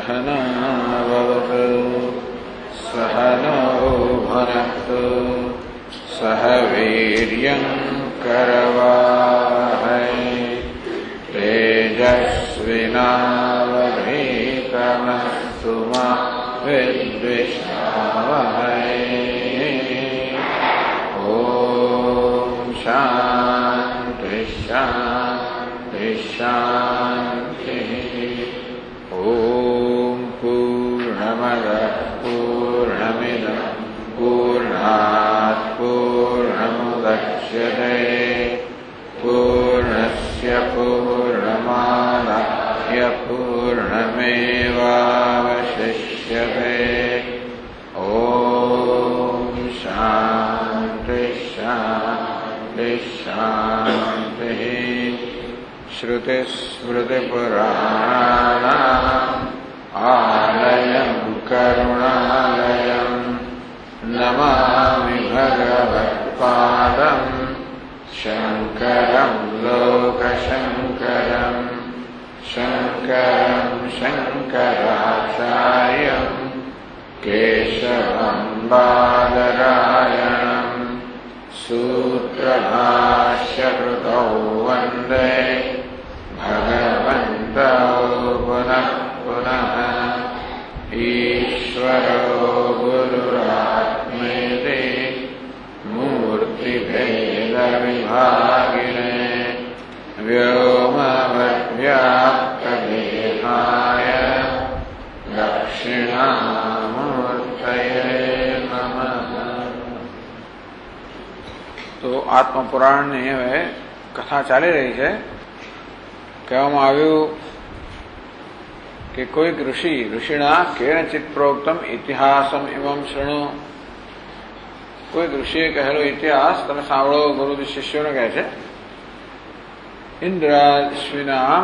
सहना भवतु सहनौ भुनक्तु सह वीर्यं करवावहै तेजस्विनावधीतमस्तु मा विद्विषावहै। ॐ शान्ति शान्ति शान्तिः। ॐ पूर्णमदः पूर्णमिदं पूर्णात् पूर्णमुदच्यते पूर्णस्य पूर्णमादाय पूर्णमेवावशिष्यते। ॐ शान्ति शान्ति शान्तिः। श्रुतिस्मृतिपुराणानाम् आलयं करुणालयं नमामि भगवत्पादं शङ्करं लोकशङ्करं शङ्करं शङ्कराचार्यं केशवं बादरायणं सूत्रभाष्यकृतौ वन्दे भगवन्तौ पुनः पुनः। ईश्वरो गुरुरात्मेति मूर्तिभेदविभागिने व्योमवद्व्याप्तदेहाय दक्षिणामूर्तये नमः। तो आत्मपुराण ने હવે કથા ચાલી રહી છે। કહેવામાં આવ્યું કે કોઈક ઋષિના કેણચિત પ્રોક્તમ ઇતિહાસમ એવં શૃણુ। કોઈક ઋષિએ કહેલો ઇતિહાસ તમે સાંભળો, ગુરુજી શિષ્યોને કહે છે। ઇન્દ્રાશ્વિના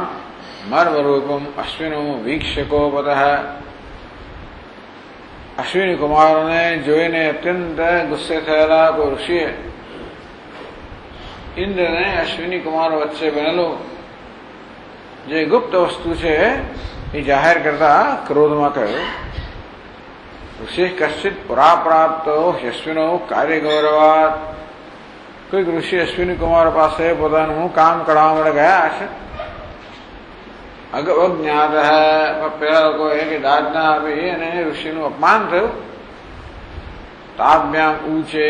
મર્મરૂપમ અશ્વિનો વીક્ષકોપતઃ। અશ્વિની કુમારોને જોઈને અત્યંત ગુસ્સે થયેલા કોઈ ઋષિએ ઇન્દ્રને અશ્વિની કુમારો વચ્ચે બનેલું જે ગુપ્ત વસ્તુ છે એ જાહેર કરતા ક્રોધમાં કહ્યું, ઋષિ કશ્ચિત પુરા પ્રાપ્તો અશ્વિનો કાર્ય ગૌરવાત। કોઈક ઋષિ અશ્વિની કુમાર પાસે પોતાનું કામ કરાવવા માટે ગયા હશે। અજ્ઞાત પેલા લોકોએ કે દાદ ના આપી અને ઋષિનું અપમાન થયું। તાભ્યામ ઊંચે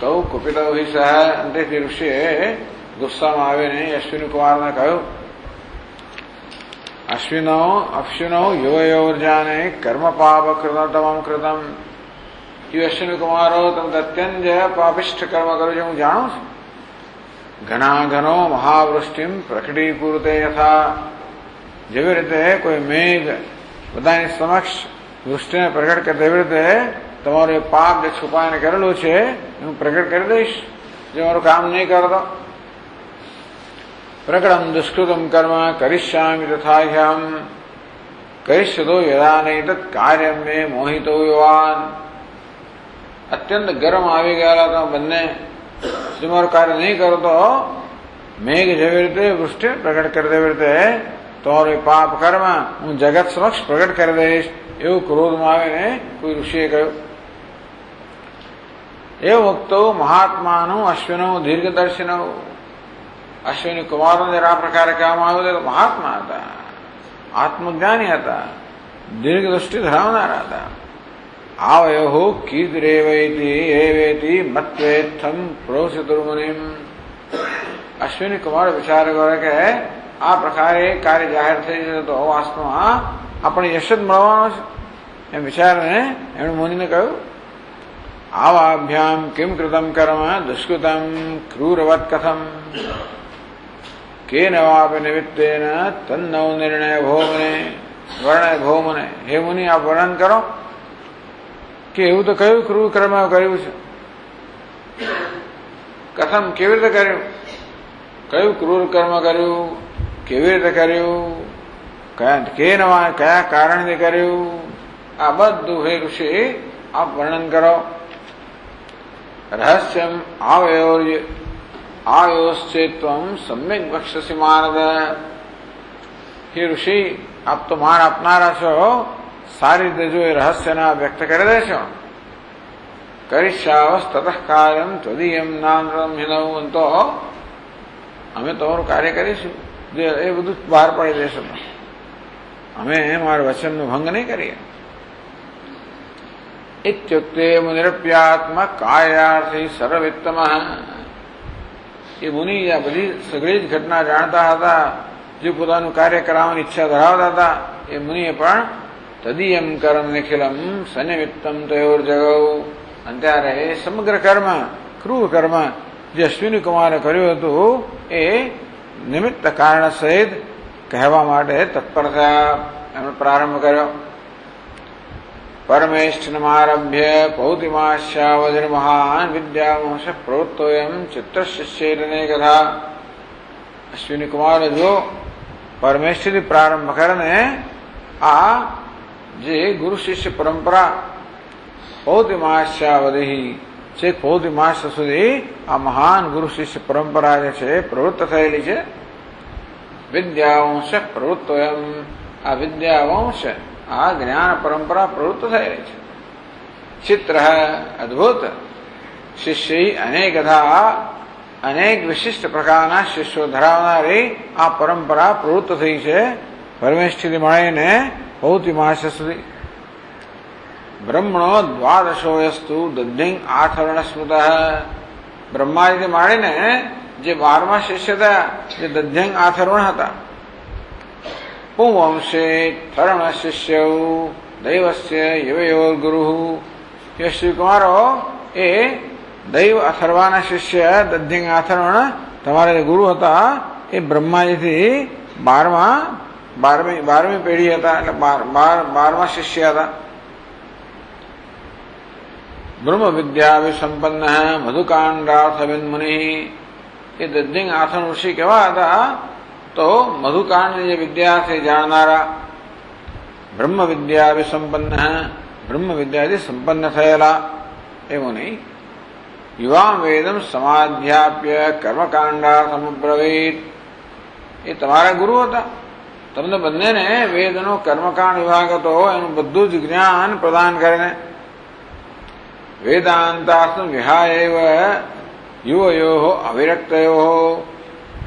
તૌ કુપિતૌ હિ સહ। અંતેથી ઋષિએ ગુસ્સામાં આવીને અશ્વિની કુમારને કહ્યું, અશ્વિનો યોજાને કર્મ પાપ કૃતમ કૃતમ। એ અશ્વિની કુમારો તમે અત્યંત પાપિષ્ઠ કર્મ કર્યું છે હું જાણું છું। ઘણા ઘણો મહાવૃષ્ટિમ પ્રકટીકુરુતે યથા। જેવી રીતે કોઈ મેઘ બધાની સમક્ષ વૃષ્ટિને પ્રગટ કરે તેવી રીતે તમારું એ પાપ જે છુપાઈને કરેલું છે હું પ્રગટ કરી દઈશ જે મારું કામ નહીં કરતો। પ્રકટમ દુષ્કૃતમ કર્મ કરિષ્યામિ તથાહ્યમ કરિષ્યતો યદા નૈતત્ કાર્યમ મે મોહિતો યુવાન। અત્યંત ગરમ આવી ગયેલા તમે બંને જો મારું કાર્ય નહીં કરતો મેઘ જેવી રીતે વૃષ્ટિ પ્રગટ કરી તેવી રીતે તમારું પાપ કર્મ હું જગત સમક્ષ પ્રગટ કરી દઈશ એવું ક્રોધમાં આવીને કોઈ ઋષિએ કહ્યું। એ વક્તો મહાત્માનું અશ્વિનો દીર્ઘદર્શિનો। અશ્વિની કુમારો જયારે આ પ્રકારે કહેવામાં આવ્યું તો મહાત્મા હતા, આત્મજ્ઞાની હતા, દીર્ઘ દૃષ્ટિ ધરાવનારા હતા। આવયો કીદરેવૈતિ એવેતિ મત્વેત્થમ પ્રોષિતુર્મુનિમ। અશ્વિની કુમાર વિચાર કરે કે આ પ્રકારે કાર્ય જાહેર થઈ જશે તો વાસ્તવમાં આપણે યશ જ મળવાનો છે એમ વિચારને એમણે મુનિને કહ્યું, આવાભ્યામ કિમ કૃતમ કર્મ દુષ્કૃતમ ક્રૂરવત કથમ કેન વાપે નિમિત્તેન તન્નૌ નિર્ણય ભોમને વર્ણય ભોમને। હે મુનિ આપ વર્ણન કરો કે એવું તો કયું ક્રૂર કર્મ કર્યું છે, કથમ કેવી રીતે કર્યું, કયું ક્રૂર કર્મ કર્યું, કેવી રીતે કર્યું, કયા કારણથી કર્યું, આ બધું હે ઋષિ આપ વર્ણન કરો। રહસ્યમ આયોશ્ચેત્વમ સમ્યક વક્ષસી માનદ। હે ઋષિ આપ તો માન આપનારા છો સારી રીતે જો એ રહસ્યના વ્યક્ત કરી દેશો કરીશ્યાવસ તતઃ કાર્યમ ત્વદીયમ નામ હિનવ, તો અમે તમારું કાર્ય કરીશું, જે એ બધું બહાર પાડી દેશું, અમે મારા વચનનો ભંગ નહીં કરીએ. ઇત્યુક્તે મુનિરપ્યાત્મક કાર્યાર્થી સર્વવિત્તમ, એ મુનિ આ બધી સગળી જ ઘટના જાણતા હતા, જે પોતાનું કાર્ય કરાવવાની ઈચ્છા ધરાવતા હતા. એ મુનિએ પણ તદીયમ કર્મ નિખિલમ સનિમિત્તમ તયોર જગવ, અને ત્યારે એ સમગ્ર કર્મ, ક્રૂર કર્મ જે અશ્વિની કુમારે કર્યું હતું એ નિમિત્ત કારણ સહિત કહેવા માટે તત્પર થયા. એમણે પ્રારંભ કર્યો. પરમેષ્ઠનમારભ્ય પૌતિમાશ્યાવધિર મહાન વિદ્યાવંશ પ્રવૃત્તોયમ ચિત્રશિષ્યેરને કથા. અશ્વિની કુમારે જો પરમેષ્ઠથી પ્રારંભ કરીને આ જે ગુરુ શિષ્ય પરંપરા પૌતિમાશ્યાવધિ છેક પૌતિમાસ સુધી આ મહાન ગુરુ શિષ્ય પરંપરા જે છે પ્રવૃત્ત થયેલી છે. વિદ્યાવંશ પ્રવૃત્તોયમ, આ વિદ્યાવંશ આ જ્ઞાન પરંપરા પ્રવૃત્ત થયેલી છે. ચિત્ર અદભુત શિષ્ય અનેકધા, અનેક વિશિષ્ટ પ્રકારના શિષ્યો ધરાવનારી આ પરંપરા પ્રવૃત્ત થઈ છે પરમેષ્ઠથી મળીને પૌતિમાસ સુધી. બ્રહ્મણો દ્વાદશોયસ્તુ દધ્યંગ આથર્ણ સ્મૃત, બ્રહ્માજીથી માંડીને જે 12મા શિષ્ય હતા જે દધ્યંગ આથર્વણ હતા. પુંવંશે થર્ણ શિષ્ય દૈવસ્ય યવયોર ગુરુ, એ શ્રીકુમારો એ દૈવ અથર્વાના શિષ્ય દધ્યંગ આથર્વણ તમારા જે ગુરુ હતા એ બ્રહ્માજીથી 12મી પેઢી હતા, એટલે 12મા શિષ્ય હતા. બ્રહ્મ વિદ્યા વિસંપન્ન મધુકાંડાર્થવિદ મુનિ, એ દધ્યંગ આથર્ણ ઋષિ કેવા હતા તો મધુકાંડની જે વિદ્યા છે જાણનારા. બ્રહ્મ વિદ્યા વિસંપન્ન, બ્રહ્મ વિદ્યાથી સંપન્ન થયેલા એ મુનિ. યુવામ વેદમ સમાધ્યાપ્ય કર્મકાંડાર્થમબ્રવીત, એ તમારા ગુરુ હતા. તમને બંનેને વેદનો કર્મકાંડ વિભાગ હતો એનું બધું જ જ્ઞાન પ્રદાન કરીને. વેદાંતાર્થમ વિહાય યુવયો અવિરક્તયો,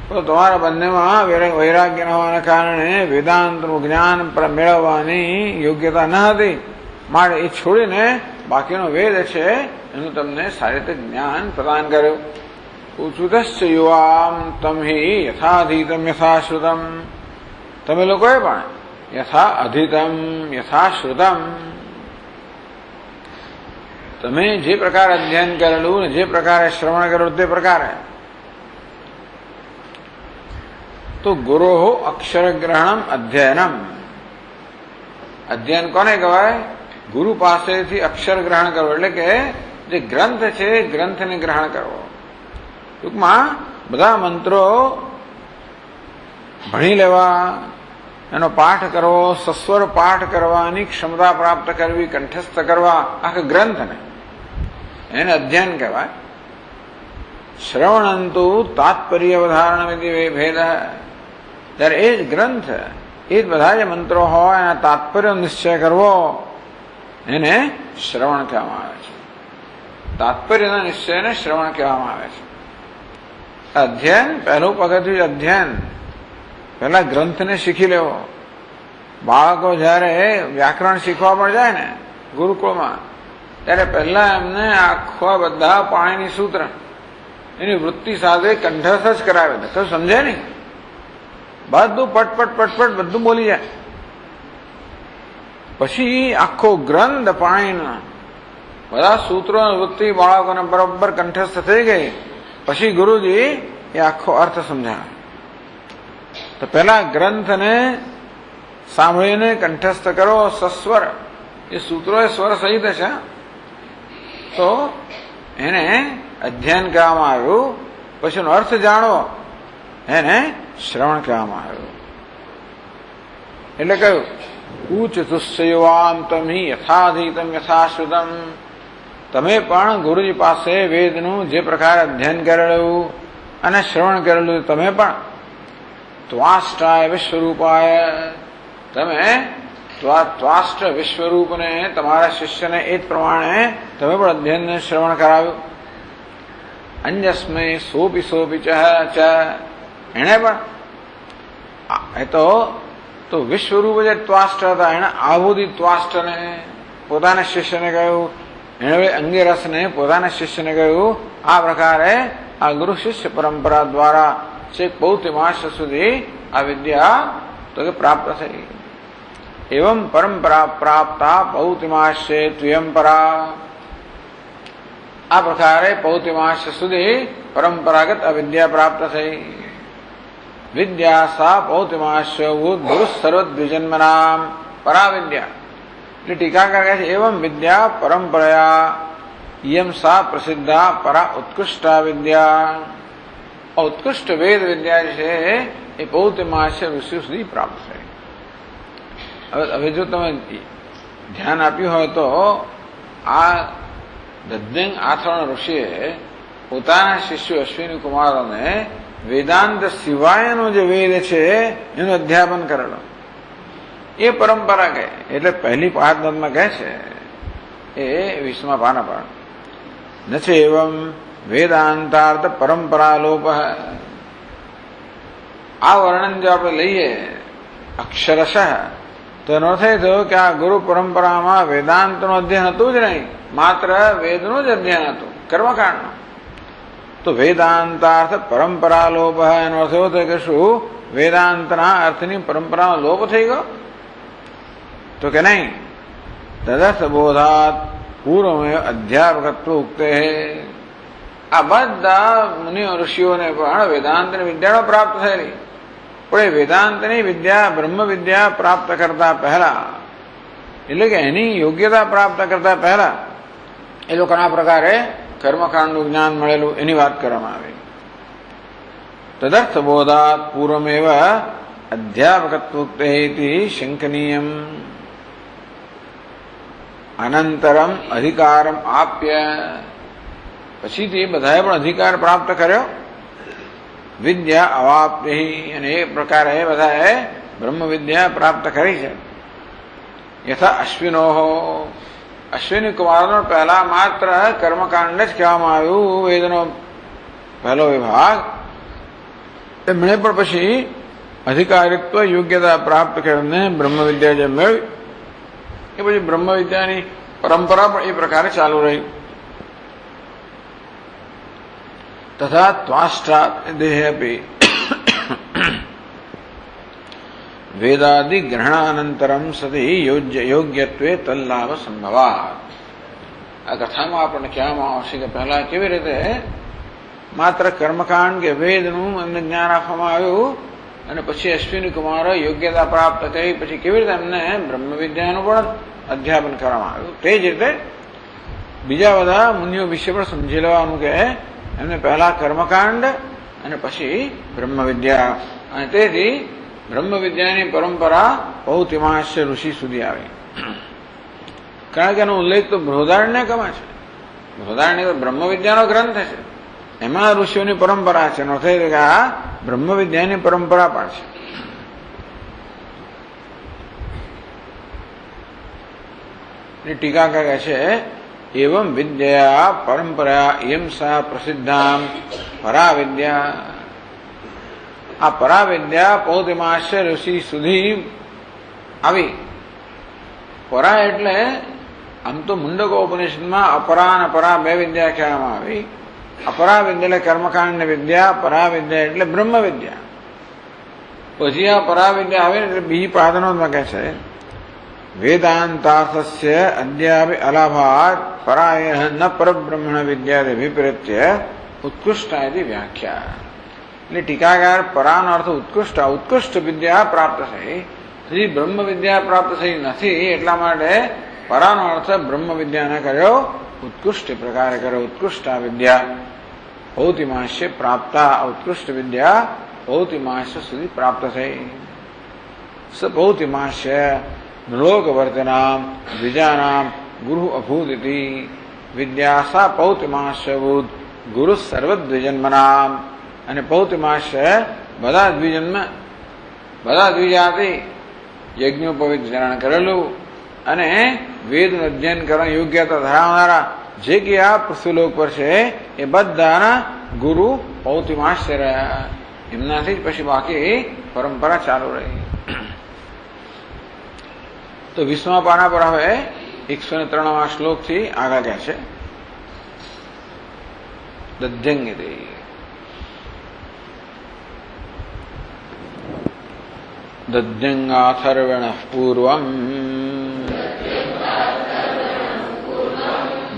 તો તમારા બંનેમાં વૈરાગ્ય ન હોવાના કારણે વેદાંતનું જ્ઞાન મેળવવાની યોગ્યતા ન હતી, માટે એ છોડીને બાકીનો વેદ છે એનું તમને સારી રીતે જ્ઞાન પ્રદાન કર્યું. ઉચુતશ્ચ યુવામ તમ હિ યથાધીતમ યથાશ્રુતમ, તમે લોકોએ પણ યથા અધીતમ યથાશ્રુતમ, તમે જે પ્રકારે અધ્યયન કરેલું ને જે પ્રકારે શ્રવણ કરેલું તે પ્રકારે. તો ગુરો અક્ષર ગ્રહણમ અધ્યયનમ, અધ્યયન કોને કહેવાય? ગુરુ પાસેથી અક્ષર ગ્રહણ કરવો, એટલે કે જે ગ્રંથ છે ગ્રંથને ગ્રહણ કરવો. ટૂંકમાં બધા મંત્રો ભણી લેવા, એનો પાઠ કરવો, સસ્વર પાઠ કરવાની ક્ષમતા પ્રાપ્ત કરવી, કંઠસ્થ કરવા આખા ગ્રંથને, એને અધ્યયન કહેવાય. શ્રવણંતુ તાત્પર્ય વધારણમિતિ ભેદ, ત્યારે એ જ ગ્રંથ, એ જ બધા જે મંત્રો હોય એના તાત્પર્ય નિશ્ચય કરવો એને શ્રવણ કહેવામાં આવે છે. તાત્પર્યના નિશ્ચયને શ્રવણ કહેવામાં આવે છે. અધ્યયન પહેલું પગથિયું અધ્યયન, પહેલા ગ્રંથને શીખી લેવો. બાળકો જયારે વ્યાકરણ શીખવા પણ જાય ને ગુરુકુળમાં, ત્યારે પહેલા એમને આખા બધા પાણીની સૂત્ર એની વૃત્તિ સાથે કંઠસ્થ જ કરાવે, તો સમજે નહીં, બધું પટપટ પટપટ બધું બોલી જાય. પછી આખો ગ્રંથ પાણીના બધા સૂત્રો વૃત્તિ બાળકોને બરોબર કંઠસ્થ થઈ ગઈ, પછી ગુરુજી એ આખો અર્થ સમજાવે. તો પેલા ગ્રંથને સાંભળીને કંઠસ્થ કરો સસ્વર, એ સૂત્રો એ સ્વર સહિત છે, તો એને અધ્યયન કહેવામાં આવ્યું. પછી એનો અર્થ જાણવો એને શ્રવણ કહેવામાં આવ્યું. એટલે કહ્યું ઉચ્ચ તુસ્યવામ તમ યથાધીતમ યથાશ્રુતમ, તમે પણ ગુરુજી પાસે વેદનું જે પ્રકારે અધ્યયન કરેલું અને શ્રવણ કરેલું તમે પણ ત્વાષ્ટાય વિશ્વરૂપાય, તમે ત્વાષ્ટ વિશ્વરૂપને તમારા શિષ્યને એ જ પ્રમાણે તમે પણ અધ્યયન શ્રવણ કરાવ્યું. અંજસ્મય સોપી સોપી ચ એણે પણ એ તો વિશ્વરૂપ જે ત્વાષ્ટ હતા એને આહુદી ત્વાષ્ટને પોતાના શિષ્યને કહ્યું, એણે અંગિરસને પોતાના શિષ્યને કહ્યું. આ પ્રકારે આ ગુરુ શિષ્ય પરંપરા દ્વારા છેક પૌત્યમાસ સુધી આ વિદ્યા તો કે પ્રાપ્ત થઈ. એવં પરંપરા પ્રાપ્તા પૌત્યમાસ્ય ત્વયંપરા. આ પ્રકારે પૌત્યમાસ સુધી પરંપરાગત આ વિદ્યા પ્રાપ્ત થઈ. વિદ્યા સા પૌત્યમાસ્ય ગુરુ સર્વદ્વિજન્મનામ પરા વિદ્યા. એટલે ટીકાકાર કહે છે એવં વિદ્યા પરંપરાયા યમ સા પ્રસિદ્ધા પરા ઉત્કૃષ્ટા વિદ્યા. ઉત્કૃષ્ટ વેદ વિદ્યા છે એ પૌત્યમાસ્ય ઋષિ સુધી પ્રાપ્ત થઈ. હવે જો તમે ધ્યાન આપ્યું હોય તો આ દધ્યંગ આથર્ણ ઋષિએ પોતાના શિષ્યો અશ્વિની કુમારોને વેદાંત સિવાયનો જે વેદ છે એનું અધ્યાપન કરેલો. એ પરંપરા કહે એટલે પહેલી પાઠમાં કહે છે એ 20મા પાના પર નચે એવં વેદાંતાર્થ પરંપરા લોપ. આ વર્ણન જો આપણે લઈએ અક્ષરશઃ તો એનો અર્થ એ થયો કે આ ગુરુ પરંપરામાં વેદાંતનું અધ્યયન હતું જ નહીં, માત્ર વેદનું જ અધ્યયન હતું, કર્મકાંડનું. તો વેદાંતાર્થ પરંપરા લોપ એનો અર્થ એવો થયો કે શું વેદાંતના અર્થની પરંપરાનો લોપ થઈ ગયો? તો કે નહીં. તદર્થ બોધાત પૂર્વમેવ અધ્યાપકત્વ ઉક્તે. આ બધા મુનિઓ ઋષિઓને પણ વેદાંતની વિદ્યાઓ પ્રાપ્ત થયેલી, પણ એ વેદાંતની વિદ્યા બ્રહ્મ વિદ્યા પ્રાપ્ત કરતા પહેલા એટલે કે એની યોગ્યતા પ્રાપ્ત કરતા પહેલા એ લોકોના પ્રકારે કર્મકાંડનું જ્ઞાન મળેલું એની વાત કરવામાં આવી. તદર્થ બોધાત પૂર્વમેવ અધ્યાપકત્વોક્તેતિ શંકનીયમ. અનંતરમ અધિકારમ આપ્ય. પછીથી બધાએ પણ અધિકાર પ્રાપ્ત કર્યો. વિદ્યા અવાપ્તિ અને એ પ્રકારે બધાએ બ્રહ્મ વિદ્યા પ્રાપ્ત કરી છે. યથા અશ્વિનો અશ્વિની કુમારનો પહેલા માત્ર કર્મકાંડ જ કહેવામાં આવ્યું, વેદનો પહેલો વિભાગ. એમણે પણ પછી અધિકારિત્વ યોગ્યતા પ્રાપ્ત કરીને બ્રહ્મ વિદ્યા જે મેળવી એ પછી બ્રહ્મ વિદ્યાની પરંપરા પણ એ પ્રકારે ચાલુ રહી. તથા ત્વાષ્ટા દેહ અપી વેદાદિ ગ્રહણાનંતરમ સતી યોગ્યત્વે તલ્લાભ સંભવાત. આ કથામાં આપણને કહેવામાં આવશે કે પહેલા કેવી રીતે માત્ર કર્મકાંડ કે વેદનું એમને જ્ઞાન આપવામાં આવ્યું અને પછી અશ્વિની કુમારો યોગ્યતા પ્રાપ્ત કરી પછી કેવી રીતે એમને બ્રહ્મ વિદ્યાનું પણ અધ્યાપન કરવામાં આવ્યું. તે જ રીતે બીજા બધા મુનિઓ વિશે પણ સમજી લેવાનું કે એમને પહેલા કર્મકાંડ અને પછી બ્રહ્મ વિદ્યા. અને તેથી બ્રહ્મ વિદ્યાની પરંપરા પૌત્યમાસ્ય ઋષિ સુધી આવી. કારણ કે એનો ઉલ્લેખ તો બૃહદારણ્યકમાં છે. બૃહદારણ્યક બ્રહ્મ વિદ્યાનો ગ્રંથ છે, એમાં ઋષિઓની પરંપરા છે. એનો થઈ કે આ બ્રહ્મ વિદ્યાની પરંપરા પણ છે. ટીકાકાર કહે છે એવં વિદ્યા પરંપરા એમ સા પ્રસિદ્ધામ પરા વિદ્યા. આ પરા વિદ્યા પૌત્યમાસ્ય ઋષિ સુધી આવી. પરા એટલે આમ તો મુંડકો ઉપનિષદમાં અપરા અને પરા બે વિદ્યા કહેવામાં આવી. અપરા વિદ્યા એટલે કર્મકાંડ વિદ્યા, પરા વિદ્યા એટલે બ્રહ્મ વિદ્યા. પછી આ પરા વિદ્યા આવે એટલે બીજી પાદનોમાં કહે છે વેદાંતાર્થસ્ય અદ્યાપી અલાભાત પરાય ન પરબ્રહ્મણ વિદ્યા વિપરીત્ય ઉત્કૃષ્ટાયથી વ્યાખ્યા. એટલે ટીકાકાર પરાનો અર્થ ઉત્કૃષ્ટ, ઉત્કૃષ્ટ વિદ્યા પ્રાપ્ત થઈ, હજી બ્રહ્મ વિદ્યા પ્રાપ્ત થઈ નથી. એટલા માટે પરાનો અર્થ બ્રહ્મ વિદ્યાને કર્યો, ઉત્કૃષ્ટ પ્રકારે કર્યો. ઉત્કૃષ્ટા વિદ્યા પૌત્યમાસ્ય પ્રાપ્તા. ઉત્કૃષ્ટ વિદ્યા પૌત્યમાસ્ય સુધી પ્રાપ્ત થઈ. સ પૌત્યમાસ્ય નૃલોકવર્તનામ દ્વિજાનામ ગુરુ અભૂદિતિ વિદ્યા સા પૌત્યમાસ્યભૂત ગુરુ સર્વદ્વિજન્મનામ. અને પૌત્યમાસ્ય બધા દ્વિજન્મ, બધા દ્વિજાતિ યજ્ઞોપવિત કરેલું અને વેદનું અધ્યયન કરવા યોગ્યતા ધરાવનારા જે કે આ પૃથ્વીલોક પર છે એ બધાના ગુરુ પૌતિમાશ્ય રહ્યા. એમનાથી જ પછી બાકી પરંપરા ચાલુ રહી. તો 20મા પાના પર હવે 103મા શ્લોકથી આગળ ગયા છે. દધ્યંગિતે દધ્યંગાથર્વણઃ પૂર્વમ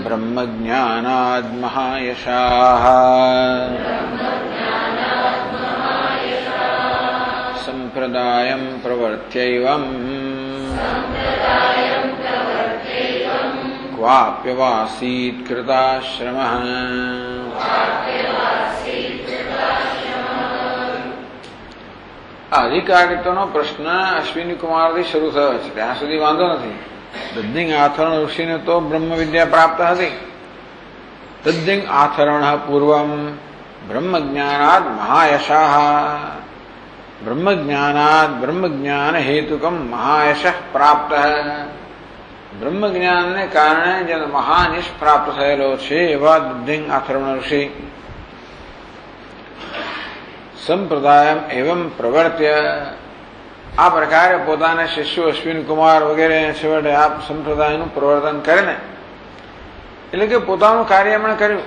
બ્રહ્મજ્ઞાનાદ મહાયશાઃ સંપ્રદાયં પ્રવર્ત્યૈવં ક્વાપ્યવાસીત કૃતાશ્રમઃ. આ અધિકારિત્વનો પ્રશ્ન અશ્વિની કુમારથી શરૂ થયો છે. ત્યાં સુધી વાંધો નથી. દધ્યંગ આથર્વણ ઋષિને તો બ્રહ્મ વિદ્યા પ્રાપ્ત હતી. દધ્યંગ આથર્વણ પૂર્વમ બ્રહ્મજ્ઞાનાદ મહાયશાઃ. બ્રહ્મજ્ઞાનાદ બ્રહ્મજ્ઞાન હેતુકમ મહાયશ પ્રાપ્ત. બ્રહ્મજ્ઞાનને કારણે જેનો મહાનિશ પ્રાપ્ત થયેલો છે એવા દધ્યંગ આથર્વણ ઋષિ સંપ્રદાય એવં પ્રવર્ત્ય આ પ્રકારે પોતાના શિષ્યો અશ્વિન કુમાર વગેરે છેવટે આ સંપ્રદાયનું પ્રવર્તન કરે ને, એટલે કે પોતાનું કાર્ય એમણે કર્યું.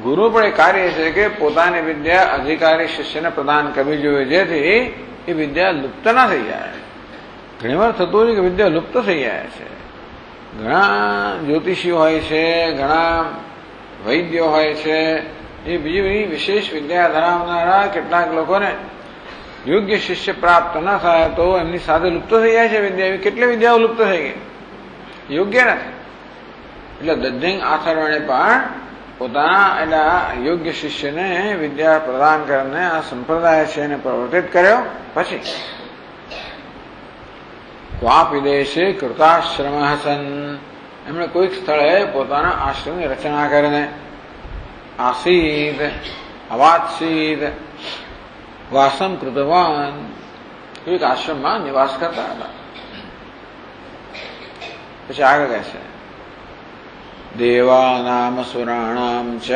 ગુરુ પણ એ કાર્ય છે કે પોતાની વિદ્યા અધિકારી શિષ્યને પ્રદાન કરવી જોઈએ, જેથી એ વિદ્યા લુપ્ત ના થઈ જાય. ઘણી વાર થતું હોય કે વિદ્યા લુપ્ત થઈ જાય છે. ઘણા જ્યોતિષીઓ હોય છે, ઘણા વૈદ્યો હોય છે, એ બીજી વિશેષ વિદ્યા ધરાવનારા કેટલાક લોકોને યોગ્ય શિષ્ય પ્રાપ્ત ન થાય તો એમની સાથે લુપ્ત થઈ જાય છે વિદ્યા. એવી કેટલી વિદ્યાઓ લુપ્ત થઈ ગઈ, યોગ્ય નથી. એટલે દધ્યંગ આથર્વણે પણ પોતાના એટલા યોગ્ય શિષ્યને વિદ્યા પ્રદાન કરીને આ સંપ્રદાય છે એને પ્રવર્તિત કર્યો. પછી ક્વાપી દેશે કૃતાશ્રમ સન, એમણે કોઈક સ્થળે પોતાના આશ્રમની રચના કરીને આસીદ અવાત્સીદ વાસમ કૃતવાન, એક આશ્રમમાં નિવાસ કરતા હતા. પછી આગળ કહે છે દેવાનામ સુરાણામ ચ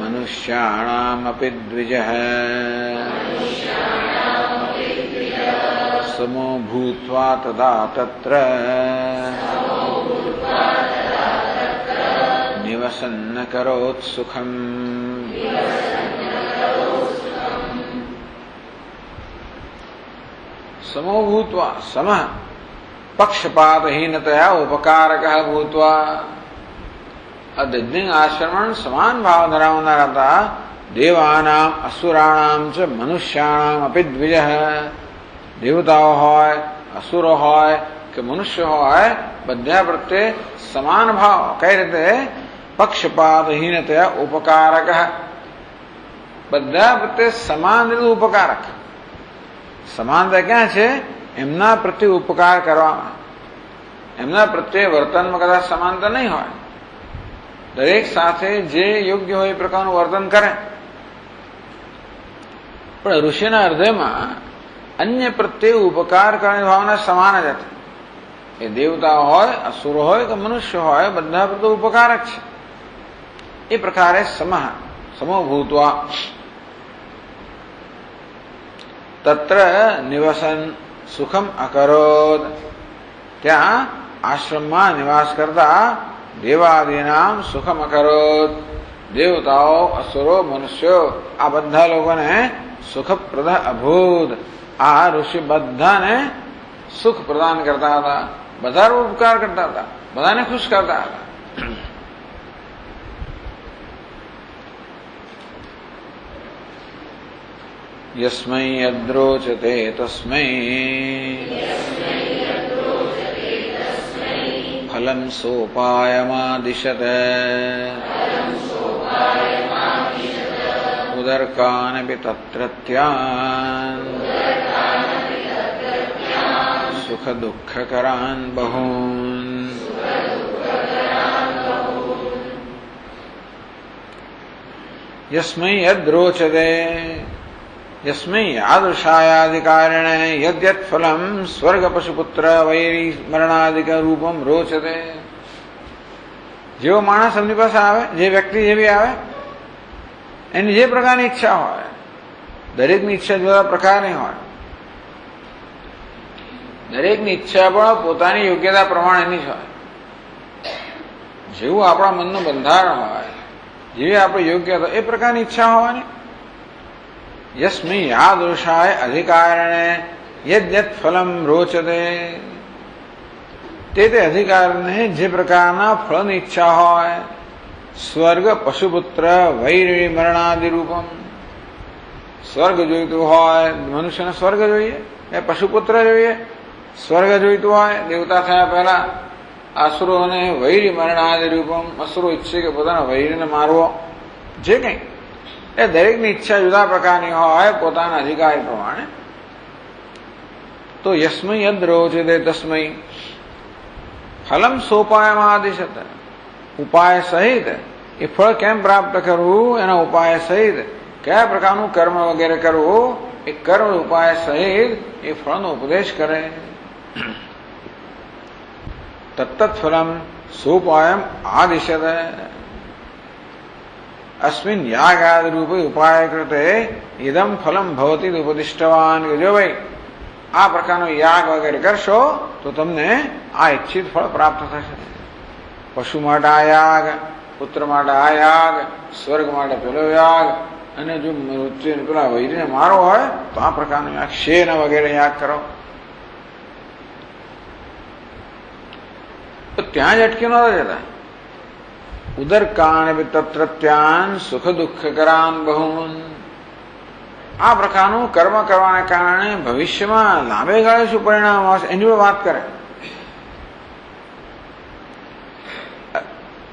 મનુષ્યાણામ અપિ દ્વિજઃ સમો ભૂત્વા તદા તત્ર નિવસન્ન કરોત સુખમ. સમો ભૂત્વા, સમ પક્ષપાતહીનતયા ઉપકારક ભૂત્વા. આ દધ્યંગ આશ્રમણ સમાન ભાવ ધરાવનારા હતા. દેવાનામ અસુરાણામ ચ મનુષ્યાણામ અપિ દ્વિજઃ. દેવતાઓ હોય, અસુરો હોય કે મનુષ્ય હોય, બધા પ્રત્યે સમાન ભાવ. કઈ રીતે? પક્ષપાતહીનતયા ઉપકારક, બધા પ્રત્યે સમાન રીતે ઉપકારક. સમાનતા ક્યાં છે? એમના પ્રત્યે ઉપકાર કરવામાં. એમના પ્રત્યે વર્તનમાં કદાચ સમાનતા નહીં હોય, દરેક સાથે જે યોગ્ય હોય એ પ્રકારનું વર્તન કરે. પણ ઋષિના હૃદયમાં અન્ય પ્રત્યે ઉપકાર કરવાની ભાવના સમાન જ હતી. એ દેવતા હોય, અસુરો હોય કે મનુષ્ય હોય, બધા પ્રત્યે ઉપકારક છે. એ પ્રકારે સમો ભૂત્વા તત્ર નિવસન સુખમ અકરોદ. ત્યાં આશ્રમમાં નિવાસ કરતા દેવાદીનામ સુખમ અકરોદ. દેવતાઓ, અસુરો, મનુષ્યો આ બધા લોકોને સુખપ્રદ અભૂત. આ ઋષિ બધાને સુખ પ્રદાન કરતા હતા, બધા ઉપકાર કરતા હતા, બધાને ખુશ કરતા હતા. યસ્મૈ યદ્રોચતે તસ્મૈ ફલમ સોપાયમાદિશત ઉદરકાનપి તત્રત્યાન સુખ દુઃખકરાન બહૂન. યસ્મૈ યદ્રોચતે, यस्मै यादृशायाधिकारेण यद्यत् फलम स्वर्ग पशुपुत्र वैरी मरणादिक रूपम रोचते। જેવો માણસ એમની પાસે આવે, જે વ્યક્તિ જેવી આવે એની જે પ્રકારની ઈચ્છા હોય, દરેકની ઈચ્છા જુદા પ્રકારની હોય, દરેકની ઈચ્છા પણ પોતાની યોગ્યતા પ્રમાણેની જ હોય. જેવું આપણા મનનું બંધારણ હોય, જેવી આપણી યોગ્યતા એ પ્રકારની ઈચ્છા હોવાની. યસ્મિ યાદૃશાય અધિકારણે યદ્યત ફલમ રોચતે, તે અધિકારને જે પ્રકારના ફળની ઈચ્છા હોય, સ્વર્ગ પશુપુત્ર વૈરી મરણાદિ રૂપમ, સ્વર્ગ જોઈતું હોય, મનુષ્યને સ્વર્ગ જોઈએ, એ પશુપુત્ર જોઈએ, સ્વર્ગ જોઈતું હોય, દેવતા થયા પહેલા આસુરોને વૈરી મરણાદિ રૂપમ, અસુરો ઈચ્છે કે પોતાના વૈરીને મારવો, જે કંઈ એ દરેકની ઈચ્છા જુદા પ્રકારની હોય પોતાના અધિકાર પ્રમાણે. તો યસ્મૈ યદ રોચતે તસ્મૈ ફલમ સોપાયમાં આદિશત, ઉપાય સહિત એ ફળ કેમ પ્રાપ્ત કરવું, એના ઉપાય સહિત કયા પ્રકારનું કર્મ વગેરે કરવું, એ કર્મ ઉપાય સહિત એ ફળનો ઉપદેશ કરે. તત્ત ફલમ સોપાયમ આદિશત. અસ્મિન યાગાદ રૂપે ઉપાય કૃતે ઇદમ ફલમ ભવતી ઉપદિષ્ટવાન. જો ભાઈ આ પ્રકારનો યાગ વગેરે કરશો તો તમને આ ઈચ્છિત ફળ પ્રાપ્ત થશે. પશુ માટે આ યાગ, પુત્ર માટે આ યાગ, સ્વર્ગ માટે પેલો યાગ, અને જો મૃત્યુ પેલા વૈરીને મારો હોય તો આ પ્રકારનો યાગ, શેર વગેરે યાગ કરો. તો ત્યાં જ અટકી નતા જતા. ઉદરકાન તત્રત્યાન સુખ દુઃખ કરાન બહુન. આ પ્રકારનું કર્મ કરવાને કારણે ભવિષ્યમાં લાંબે ગાળે શું પરિણામ આવશે એની પણ વાત કરે.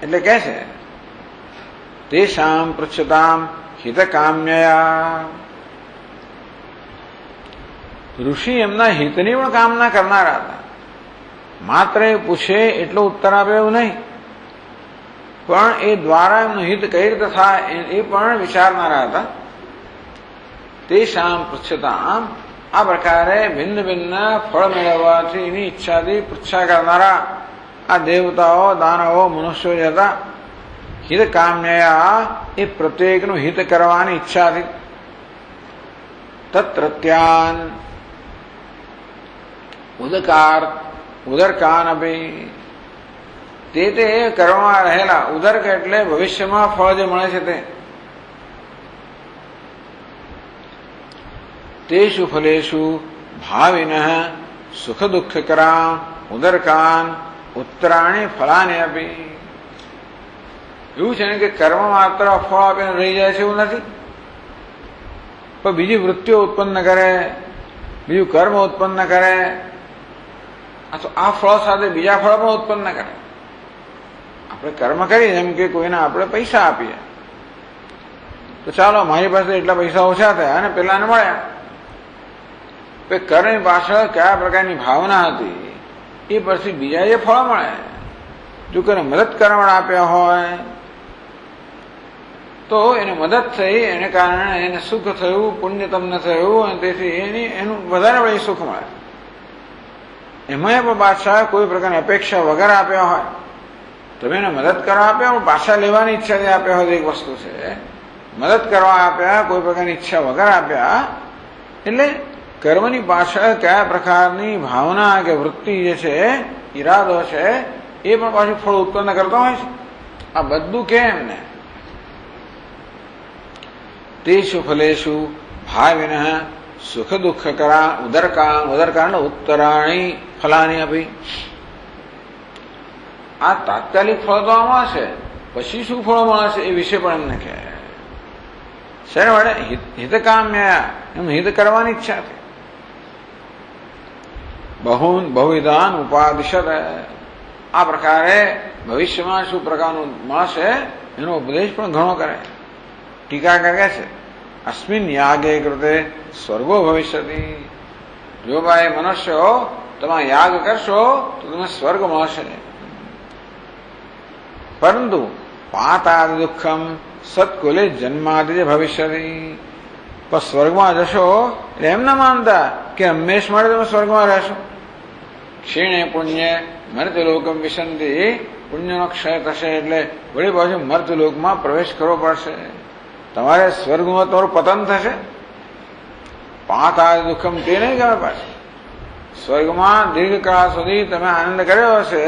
એટલે કે છે તેષામ પૃચ્છતામ હિતકામ્યયા. ઋષિ એમના હિતની પણ કામના કરનારા હતા. માત્ર એ પૂછે એટલો ઉત્તર આપે એવું નહીં, પણ એ દ્વારા એમનું હિત કઈ રીતે થાય એ પણ વિચારનારા હતા. તેષામ પૃચ્છતામ, આ પ્રકારે ભિન્ન ભિન્ન ફળ મેળવવાથી એની ઈચ્છાથી પૃચ્છા કરનારા આ દેવતાઓ, દાનવો, મનુષ્યો જે હતા, હિત કામ્યયા એ પ્રત્યેકનું હિત કરવાની ઈચ્છાથી. તત્રત્યાન ઉદરકાન અભી, તે કરવામાં રહેલા ઉદર્ક એટલે ભવિષ્યમાં ફળ જે મળે છે તેષુ ફલેષુ ભાવિનઃ સુખ દુઃખ કરા ઉદરકાન ઉત્તરાણી ફલાની આપી. એવું છે ને કે કર્મ માત્ર ફળ આપીને રહી જાય છે એવું નથી, પણ બીજી વૃત્તિઓ ઉત્પન્ન કરે, બીજું કર્મ ઉત્પન્ન કરે, આ ફળ સાથે બીજા ફળ પણ ઉત્પન્ન કરે. આપણે કર્મ કરીએ, જેમ કે કોઈને આપણે પૈસા આપીએ તો ચાલો મારી પાસે એટલા પૈસા ઓછા થયા અને પેલાને મળ્યા. કર્મ પાછળ કયા પ્રકારની ભાવના હતી એ પછી બીજા જે ફળ મળે. જો કોઈને મદદ કરવા આપ્યા હોય તો એને મદદ થઈ, એને કારણે એને સુખ થયું, પુણ્ય તમને થયું, અને તેથી એનું વધારે વળી સુખ મળે. એમાં પણ પાછા કોઈ પ્રકારની અપેક્ષા વગર આપ્યા હોય, તમે એને મદદ કરવા આપ્યા પણ પાછા લેવાની ઈચ્છાથી આપ્યા હોય, એક વસ્તુ છે. મદદ કરવા આપ્યા, કોઈ પ્રકારની ઈચ્છા વગર આપ્યા, એટલે કર્મની પાછળ કયા પ્રકારની ભાવના કે વૃત્તિ જે છે, ઈરાદો છે, એ પણ પાછું ફળ ઉત્પન્ન કરતો હોય છે. આ બધું કેમ ને તેષુ ફલેષુ ભાવિનઃ સુખ દુઃખ કરા ઉદરકાન ઉત્તરાણી ફલાની આપી. આ તાત્કાલિક ફળ તો આમાં છે, પછી શું ફળ મળે છે એ વિશે પણ એમને કહે. શેને વડે? હિતકામ્ય, એમ હિત કરવાની ઈચ્છા હતી. બહુન બહુવિધાન ઉપાદિશત, આ પ્રકારે ભવિષ્યમાં શું પ્રકારનું મળશે એનો ઉપદેશ પણ ઘણો કરે. ટીકાકાર કહે છે અસ્મિન યાગે કૃતે સ્વર્ગો ભવિષ્યતિ. જો ભાઈ મનુષ્યો તમે યાગ કરશો તો તમે સ્વર્ગ મળશે. પરંતુ પાતાદ દુઃખમ સત્કુલે જન્માદિ ભવિષ્યતિ. પણ સ્વર્ગમાં જશો એટલે એમ ના માનતા કે હંમેશ માટે તમે સ્વર્ગમાં રહેશો. ક્ષીણે પુણ્ય મર્ત્યલોકમ વિશંતિ, પુણ્યનો ક્ષય થશે એટલે વળી પાછું મર્ત્યલોકમાં પ્રવેશ કરવો પડશે. તમારે સ્વર્ગમાં તમારું પતન થશે. પાતાળ દુઃખમ તે નહીં ગમે પાછું. સ્વર્ગમાં દીર્ઘકાળ સુધી તમે આનંદ કર્યો હશે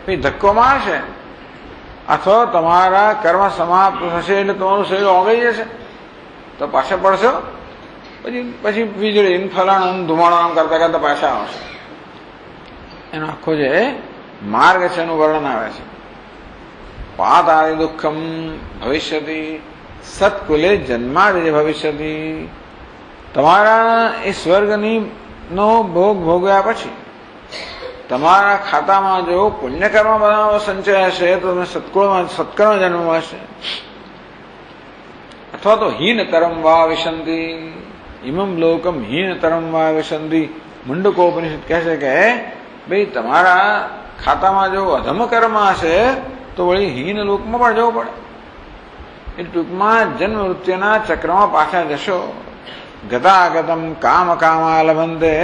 પછી ધક્કો મારશે, અથવા તમારા કર્મ સમાપ્ત થશે એટલે તમારું શરીર ઓગળી જશે તો પાછા પડશો. પછી વીજળી ફલાણું ધુમાડો કરતા કરતા પાછા આવશે. એનો આખો જે માર્ગ છે એનું વર્ણન આવે છે. પાતાળ દુઃખમ ભવિષ્યતિ સત્કુલે જન્માદિ ભવિષ્યતિ. તમારા એ સ્વર્ગની નો ભોગ ભોગવ્યા પછી તમારા ખાતામાં જો પુણ્યકર્મ બનાવો સંચય હશે તો તમે સત્કર્મ જન્મ મળશે. અથવા તો હીનતરમ વા વિશંતિ, ઇમમ લોકમ હીનતરમ વા વિશંતિ. મુંડકોપનિષદ કહે છે કે ભાઈ તમારા ખાતામાં જો અધમ કર્મ હશે તો વળી હીન લોકમાં પણ જવું પડે. એ ટૂંકમાં જન્મ મૃત્યુના ચક્રમાં પાછા જશો. ગતાગતમ કામ કામા લભંતે,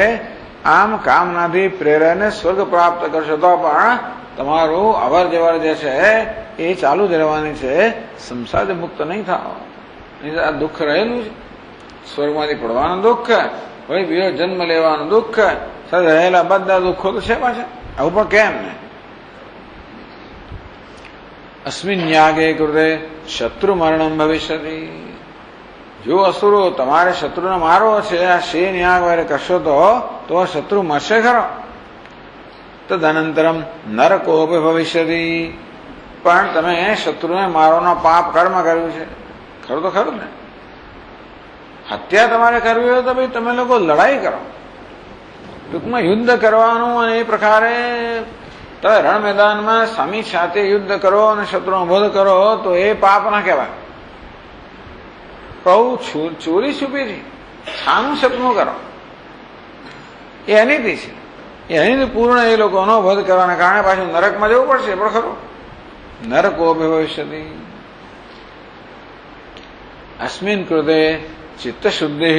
આમ કામનાથી પ્રેરાને સ્વર્ગ પ્રાપ્ત કરશો તો પણ તમારું અવર જવર જે છે એ ચાલુ જ રહેવાની છે. સંસાર મુક્ત નહીં થાવ. આ દુઃખ રહેલું છે. સ્વર્ગમાંથી પડવાનું દુઃખ, વળી બીજો જન્મ લેવાનું દુઃખ, સાથે રહેલા બધા દુઃખો તો છે પાછા. આવું પણ કેમ ને? અસ્મિન યાગે કૃતે શત્રુ મરણમ ભવિષ્યતિ. જો અસુરો તમારે શત્રુને મારો છે, આ શેન યાગ વગેરે કરશો તો શત્રુ મરશે ખરો. તદનંતરમ નરકોપે ભવિષ્યતિ. પણ તમે શત્રુને મારોનો પાપ કર્મ કર્યું છે ખરું તો ખરું ને. હત્યા તમારે કરવી હોય તો ભાઈ તમે લોકો લડાઈ કરો. ટૂંકમાં યુદ્ધ કરવાનું, અને એ પ્રકારે તમે રણ મેદાનમાં સામી સાથે યુદ્ધ કરો અને શત્રુનો વધ કરો તો એ પાપ ના કહેવાય. બહુ ચોરી છુપીથી છાનું સપનું કરો એ અનિતિ છે. એ અનિતિ પૂર્ણ એ લોકોનો વધ કરવાના કારણે પાછું નરકમાં જવું પડશે. પણ ખરું નરકો ભવિષ્યતિ. અસ્મિન કૃતે ચિત્તશુદ્ધિ.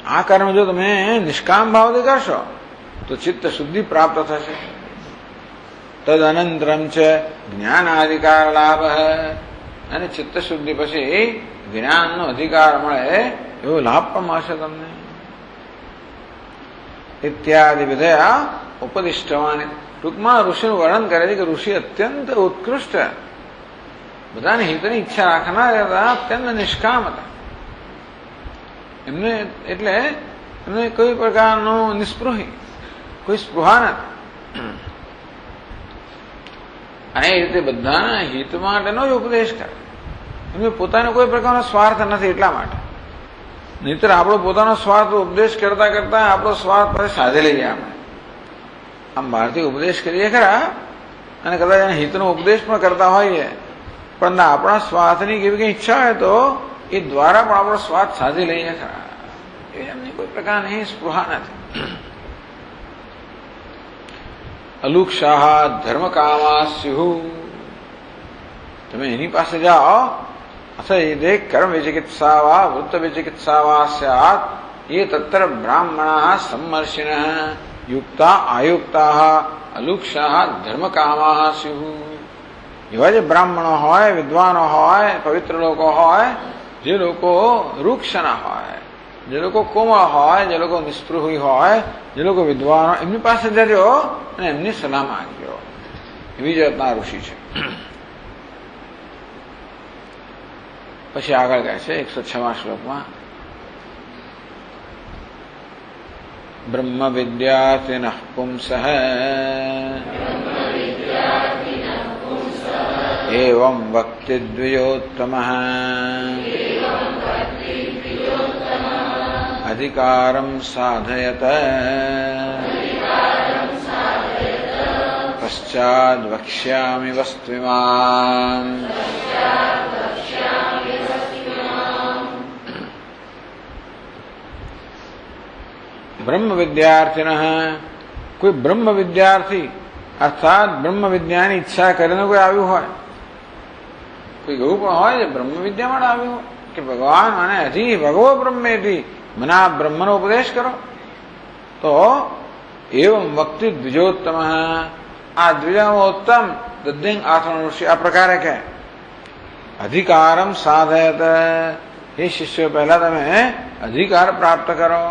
આ કર્મ જો તમે નિષ્કામ ભાવથી કરશો તો ચિત્ત શુદ્ધિ પ્રાપ્ત થશે. તદનંતરમ છે જ્ઞાનાધિકાર લાભ. અને ચિત્ત શુદ્ધિ પછી જ્ઞાનનો અધિકાર મળે એવો લાભ પણ મળશે તમને. ઇત્યાદિ વિધયા ઉપદિષ્ટવાની. ટૂંકમાં ઋષિનું વર્ણન કરે છે કે ઋષિ અત્યંત ઉત્કૃષ્ટ, બધાની હિતની ઈચ્છા રાખનાર હતા, અત્યંત નિષ્કામ હતા. એમને એટલે એમને કોઈ પ્રકારનું નિસ્પૃહી, કોઈ સ્પૃહા નથી. અને એ રીતે બધાના હિત માટેનો જ ઉપદેશ કરે. એમને પોતાનો કોઈ પ્રકારનો સ્વાર્થ નથી એટલા માટે. નહીતર આપણો પોતાનો સ્વાર્થ ઉપદેશ કરતા કરતા આપણો સ્વાર્થ પછી સાધે લઈએ. આપણે આમ બહારથી ઉપદેશ કરીએ ખરા, અને કદાચ એને હિતનો ઉપદેશ પણ કરતા હોઈએ, પણ આપણા સ્વાર્થની કેવી કઈ ઈચ્છા હોય તો એ દ્વારા પણ આપણો સ્વાર્થ સાધી લઈએ ખરા. એમની કોઈ પ્રકારની સ્પૃહા નથી. અલુક્ષાહ ધર્મ કામા સ્યુ. તમે એની પાસે જાઓ. અથવા એ દેખ કર્મ વિચિકિત્સા વા વૃત્ત વિચિકિત્સા વા સ્યાત એ તત્ર બ્રાહ્મણા સમ્મર્ષિણ યુક્તા આયુક્તા અલુક્ષાહ ધર્મ કામા સ્યુ. એવા જે બ્રાહ્મણો હોય, વિદ્વાનો હોય, પવિત્ર લોકો હોય, જે લોકો રૂક્ષના હોય, જે લોકો કોમળ હોય, જે લોકો નિસ્પૃહી હોય, જે લોકો વિદ્વાનો, એમની પાસે જજો અને એમની સલાહ માંગજો. એવી જાતના ઋષિ છે. પછી આગળ કહે છે 106મા શ્લોકમાં બ્રહ્મ વિદ્યાર્થિનઃ પુંસઃ એવં વક્તિ દ્વિજોત્તમઃ અધિકારમ સાધયત પશ્ચાદ વક્ષ્યામિ વસ્ત્વિમાન. બ્રહ્મ વિદ્યાર્થિન. કોઈ બ્રહ્મ વિદ્યાર્થી અર્થાત બ્રહ્મ વિદ્યાની ઈચ્છા કરીને કોઈ આવ્યું હોય કોઈક એવું પણ હોય જે બ્રહ્મ વિદ્યામાં આવ્યું કે ભગવાન મને હજી ભગવો બ્રહ્મેથી મને આ બ્રહ્મનો ઉપદેશ કરો. તો એવમ વક્તિ દ્વિજોત્તમ, આ દ્વિજામાં ઉત્તમ દદ્ધિંગ આથર્વણ ઋષિ આ પ્રકારે કહે. અધિકારમ સાધયત, હે શિષ્યો પહેલા તમે અધિકાર પ્રાપ્ત કરો,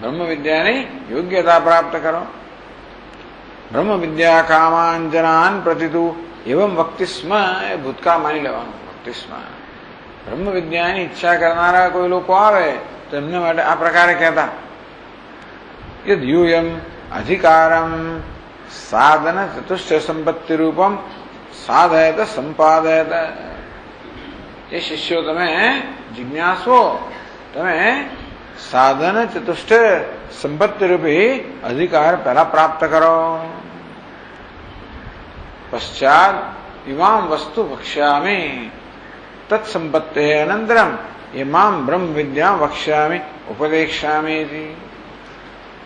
બ્રહ્મ વિદ્યાની યોગ્યતા પ્રાપ્ત કરો. બ્રહ્મ વિદ્યા કામાંજનાન પ્રતિતુ એવમ વક્તિ સ્મ, એ ભૂતકાળ માની લેવાનું. વક્તિ સ્મ, બ્રહ્મ વિદ્યાની ઈચ્છા કરનારા કોઈ લોકો આવે તો એમને માટે આ પ્રકારે કહેતા. યદ્યુયમ અધિકારમ સાધન ચતુષ્ટ સંપત્તિ રૂપમ સાધયત સંપાદયત. એ શિષ્યો તમે જિજ્ઞાસો, તમે સાધન ચતુષ્ટ સંપત્તિ રૂપી અધિકાર પહેલા પ્રાપ્ત કરો. પશ્ચાત ઇમામ વસ્તુ વક્ષ્યામિ તત્સંપત્તે અનંતરમ ઇમામ બ્રહ્મ વિદ્યા વક્ષ્યામિ ઉપદેક્ષ્યામિ.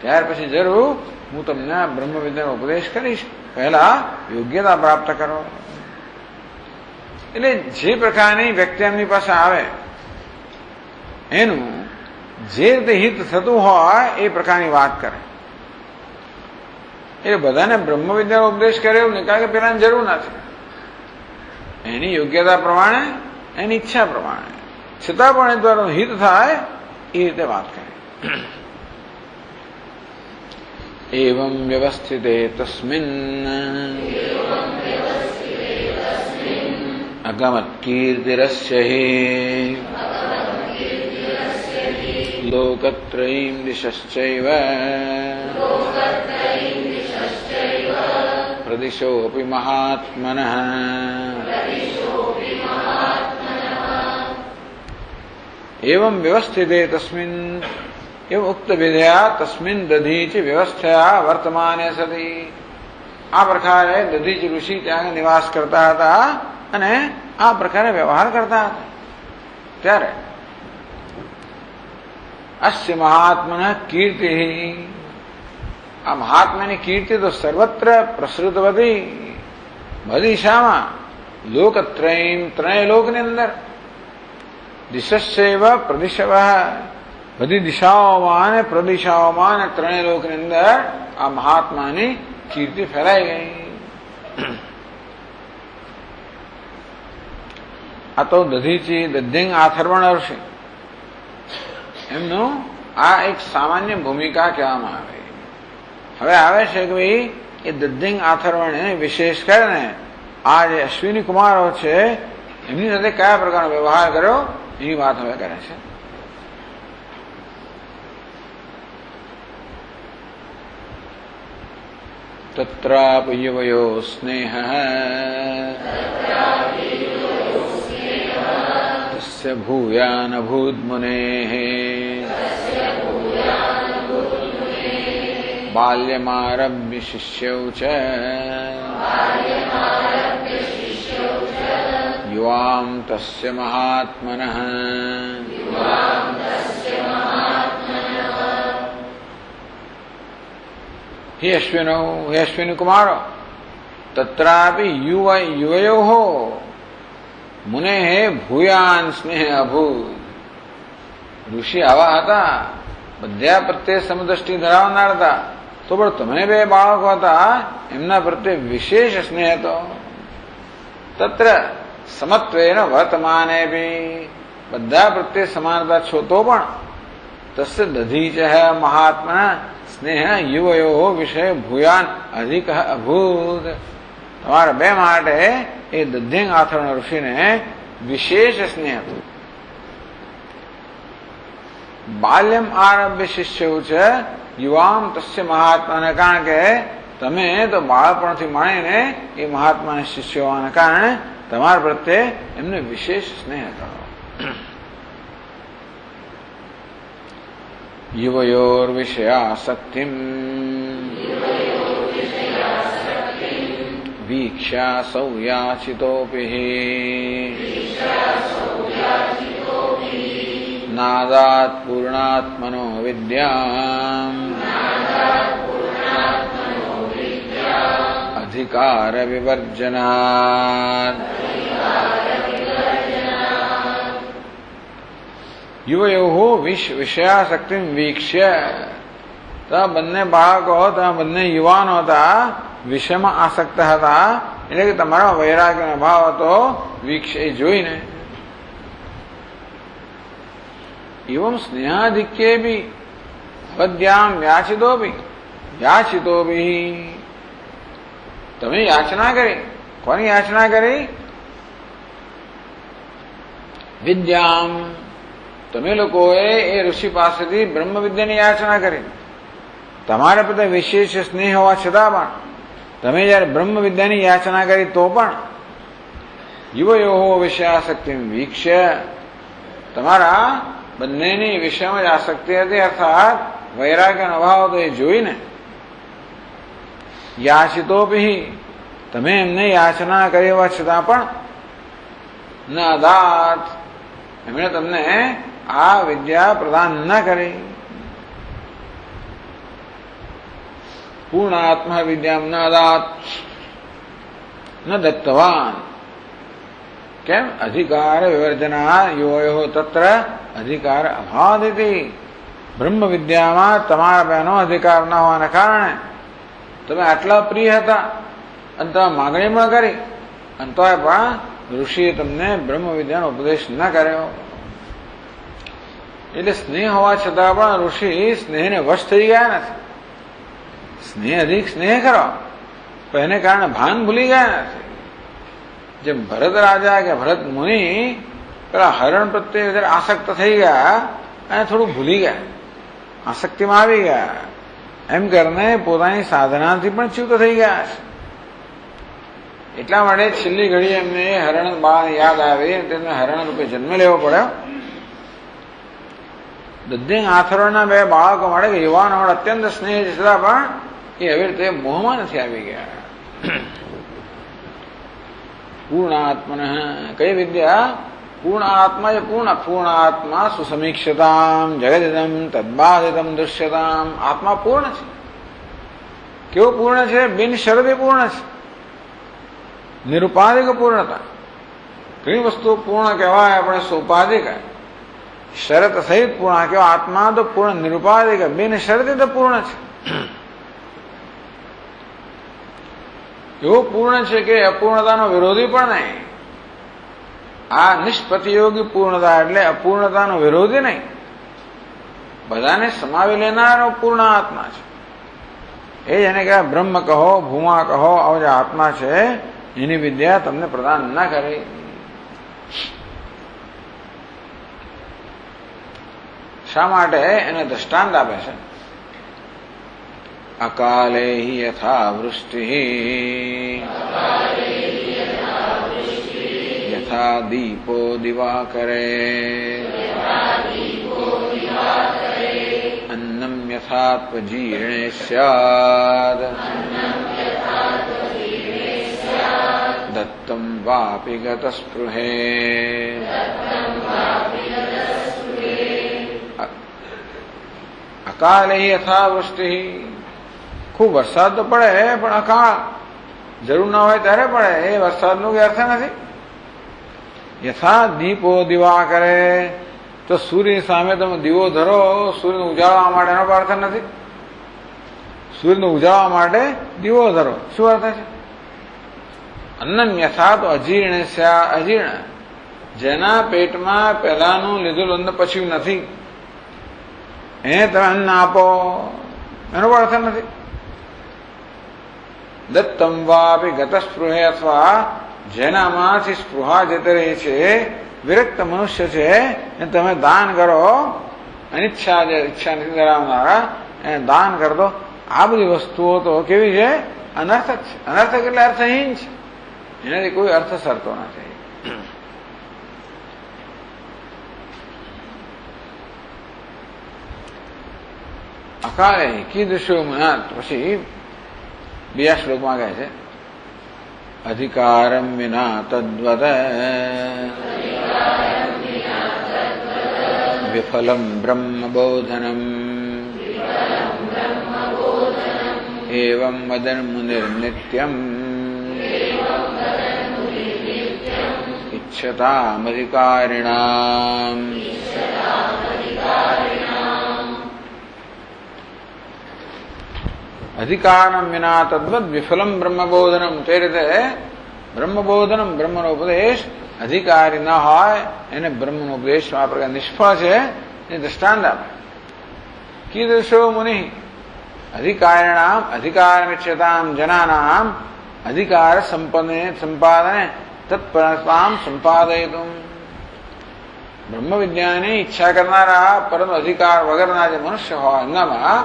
ત્યાર પછી જરૂર હું તમને બ્રહ્મ વિદ્યાનો ઉપદેશ કરીશ, પહેલા યોગ્યતા પ્રાપ્ત કરો. એટલે જે પ્રકારની વ્યક્તિ એમની પાસે આવે એનું જે રીતે હિત થતું હોય એ પ્રકારની વાત કરે. એટલે બધાને બ્રહ્મ વિદ્યાનો ઉપદેશ કરે એવું નહીં, કારણ કે પેલાની જરૂર નથી. એની યોગ્યતા પ્રમાણે, એની ઈચ્છા પ્રમાણે, છતાં પણ એ દ્વારા હિત થાય એ રીતે વાત કરે. એવં વ્યવસ્થિતે તસ્મિન અગમત કીર્તિરસ્ય હિ લોકત્રયીં દિશશ્ચૈવ પ્રદિશોऽપि મહાત્મનઃ. એવં વ્યવસ્થિતે તસ્મિન, એવં ઉક્ત વિધયા તસ્મિન દધીચ વ્યવસ્થયા વર્તમાને સતી. આ પ્રકારે દધીચ ઋષિ ત્યાં નિવાસ કરતા હતા અને આ પ્રકારે વ્યવહાર કરતા હતા. ત્યારે અસ્ય મહાત્મન કીર્તિ, આ મહાત્માની કીર્તિ તો સર્વત્ર પ્રસૃતવતી, બધી દિશામાં, લોકત્રયીમ, ત્રણેય લોકની અંદર, દિશશ્ચૈવ પ્રદિશવ, બધી દિશાઓમાં અને પ્રદિશાઓમાં અને ત્રણેય લોકની અંદર આ મહાત્માની કીર્તિ ફેલાઈ ગઈ. આ તો દધીચી દધ્યંગ આથર્વણ ઋષિ, એમનું આ એક સામાન્ય ભૂમિકા કહેવામાં આવે. હવે આવે છે કે ભાઈ એ દધ્યંગ આથર્વણે વિશેષ કરીને આ જે અશ્વિની કુમારો છે એમની સાથે કયા પ્રકારનો વ્યવહાર કર્યો એની વાત હવે કરે છે. તત્રાપि યુવયો સ્નેહ તસ્ય ભૂયાન ભૂદ્મુનેઃ બાલ્યમારભ્ય શિષ્યૌ ચ યુવામ તસ્ય મહાત્મનઃ. હે અશ્વિનો, હે અશ્વિની કુમારો, તત્રાપि યુવયોઃ મુનેઃ ભૂયાન સ્નેહ અભૂત. ઋષિ આવા હતા, બધા પ્રત્યે સમદ્રષ્ટિ ધરાવનાર હતા, તો પણ તમે બે બાળકો હતા એમના પ્રત્યે વિશેષ સ્નેહ હતો. તત્ર સમત્વેન વર્તમાને બી, બધા પ્રત્યે સમાનતા છો તો પણ તસ્ય દધીચ મહાત્મના સ્નેહ યુવયો વિષય ભૂયાન અધિક અભૂત. તમારા બે માટે એ દધ્યંગ આથર્વણ ઋષિને વિશેષ સ્નેહ હતું. બાલ્યમ આરભ્ય શિષ્યો છે યુવામ તસ્ય મહાત્માને, કારણ કે તમે તો બાળપણથી માણીને એ મહાત્માના શિષ્યો હોવાના કારણે તમારા પ્રત્યે એમને વિશેષ સ્નેહ હતો. યુવયોર વિષયાસક્તિમ વીક્ષાસૌ યાચિતોપિ નાદાત પૂર્ણાત્મનો વિદ્યામ અધિકાર વિવર્જનાત. યુવયો વિષયાસક્તિ વીક્ષ્ય તો બંને બાળકો હતા, બંને યુવાનો હતા, વિષયમાં આસક્ત હતા, એટલે કે તમારા વૈરાગ્યનો ભાવ હતો વીક્ષ જોઈને. એવમ સ્નેહાધિક્યે બી પદ્યામ યાચિતો બી તમે યાચના કરી. કોની યાચના કરી? વિદ્યામ. તમે લોકોએ એ ઋષિ પાસેથી બ્રહ્મ વિદ્યાની યાચના કરી. તમારા પ્રત્યે વિશેષ સ્નેહ હોવા છતાં પણ તમે જયારે બ્રહ્મ વિદ્યાની યાચના કરી તો પણ યુવયો વિષયાસક્તિ વીક્ષ્ય તમારા બંનેની વિષયમાં જ આસક્તિ હતી, અર્થાત વૈરાગ્યનો અભાવ તો એ જોઈને યાચિતોપી તમે એમને યાચના કરી હોવા છતાં પણ ન દાત એમણે તમને આ વિદ્યા પ્રદાન ન કરી. પૂર્ણાત્મા વિદ્યામ ન દાત ન દત્તવાન. કેમ? અધિકાર વિવર્જના યોયો તત્ર અધિકાર અભાદિતિ. બ્રહ્મ વિદ્યામાં તમારા બહેનો અધિકાર ન હોવાને કારણે તમે આટલા પ્રિય હતા અને તમે માગણી પણ કરી અને તોય પણ ઋષિએ તમને બ્રહ્મ વિદ્યાનો ઉપદેશ ન કર્યો. એટલે સ્નેહ હોવા છતાં પણ ઋષિ સ્નેહને વશ થઈ ગયા નથી. સ્નેહ અધિક સ્નેહ કરો પણ એને કારણે ભાન ભૂલી ગયા નથી. જેમ ભરત રાજા કે ભરત મુનિ પેલા હરણ પ્રત્યે જયારે આસક્ત થઈ ગયા અને થોડું ભૂલી ગયા, આસક્તિમાં આવી ગયા, એમ કરીને પોતાની સાધનાથી પણ ચ્યુત થઈ ગયા છે. એટલા માટે છેલ્લી ઘડી એમને હરણ બાળ યાદ આવી, તેમને હરણ રૂપે જન્મ લેવો પડ્યો. દધ્ય આથરોના બે બાળકો માટે કે યુવાનો અત્યંત સ્નેહ છતાં પણ એ હવે રીતે મોહમાં નથી આવી ગયા. પૂર્ણાત્મન. કઈ વિદ્યા? પૂર્ણાત્મા એ પૂર્ણાત્મા સુસમીક્ષતામ જગદિદમ તદ્બાધિતમ દૃશ્યતામ. આત્મા પૂર્ણ છે. કેવું પૂર્ણ છે? બિન શરતી પૂર્ણ છે. નિરુપાધિક પૂર્ણતા. ઘણી વસ્તુ પૂર્ણ કહેવાય આપણે સોપાધિક, શરત સહિત પૂર્ણ કહેવાય. આત્મા તો પૂર્ણ નિરુપાધિક બિન શરતી તો પૂર્ણ છે. એવું પૂર્ણ છે કે અપૂર્ણતાનો વિરોધી પણ નહીં. આ નિષ્પ્રતિયોગી પૂર્ણતા એટલે અપૂર્ણતાનો વિરોધી નહીં, બધાને સમાવી લેનારો પૂર્ણ આત્મા છે. એ જેને કહેવાય બ્રહ્મ કહો, ભૂમા કહો, આવો જે આત્મા છે એની વિદ્યા તમને પ્રદાન ન કરે. શા માટે? એને દ્રષ્ટાંત આપે છે. અકાલે હિ યથા વૃષ્ટિ યથા દીપો દિવાકરે અન્નમ યથાત્વજીર્ણે સ્યાદ દત્તમ વાપી ગતસ્પૃહે. અકાલે યથા વૃષ્ટિ. ખૂબ વરસાદ તો પડે પણ અકાળ, જરૂર ના હોય ત્યારે પડે. એ વરસાદનો કોઈ અર્થ નથી. યથા દીપો દિવા કરે તો સૂર્યની સામે તમે દીવો ધરો, સૂર્યને ઉજાળવા માટે એનો અર્થ નથી. સૂર્યને ઉજાળવા માટે દીવો ધરો, શું અર્થ છે? અન્નમ યથા તો અજીર્ણ અજીર્ણ. જેના પેટમાં પહેલાનું લીધેલું અન્ન પચ્યું નથી એને તમે અન્ન આપો, એનો પણ અર્થ નથી. દત્તમ વાપી ગતસ્પૃહે. અથવા જેનામાંથી સ્પૃહા જતી રહી છે, વિરક્ત મનુષ્ય છે, એને તમે દાન કરો. અનિચ્છા જે ઈચ્છા નથી ધરાવનારા એને દાન કર દો. આ બધી વસ્તુઓ તો કેવી છે? અનર્થક છે. અનર્થક એટલે અર્થહીન છે, એનાથી કોઈ અર્થ સરતો નથી. અકાળે કીદૃશો મનાત. પછી બીજા શ્લોકમાં કહે છે અધિકારમ વિના તદ્વદ વિફલમ બ્રહ્મબોધનમ એવં વદન મુનિર્નિત્યમ ઇચ્છતામધિકારિણામ અધિકારમ વિના તદ્વદ વિફલમ બ્રહ્મબોધનમ. તે રીતે બ્રહ્મબોધનમ બ્રહ્મનો ઉપદેશ અધિકારી ન હોય એને બ્રહ્મનો ઉપદેશ આ પ્રકાર નિષ્ફળ છે એ દ્રષ્ટાંત આપે. કીદૃશો મુનિ અધિકારિણામ અધિકારમિચ્છતામ જનાનામ અધિકાર સંપાદને તત્પરતામ સંપાદયિતુમ. બ્રહ્મ વિદ્યાની ઈચ્છા કરનારા પરંતુ અધિકાર વગરના જે મનુષ્ય હોય એમનામાં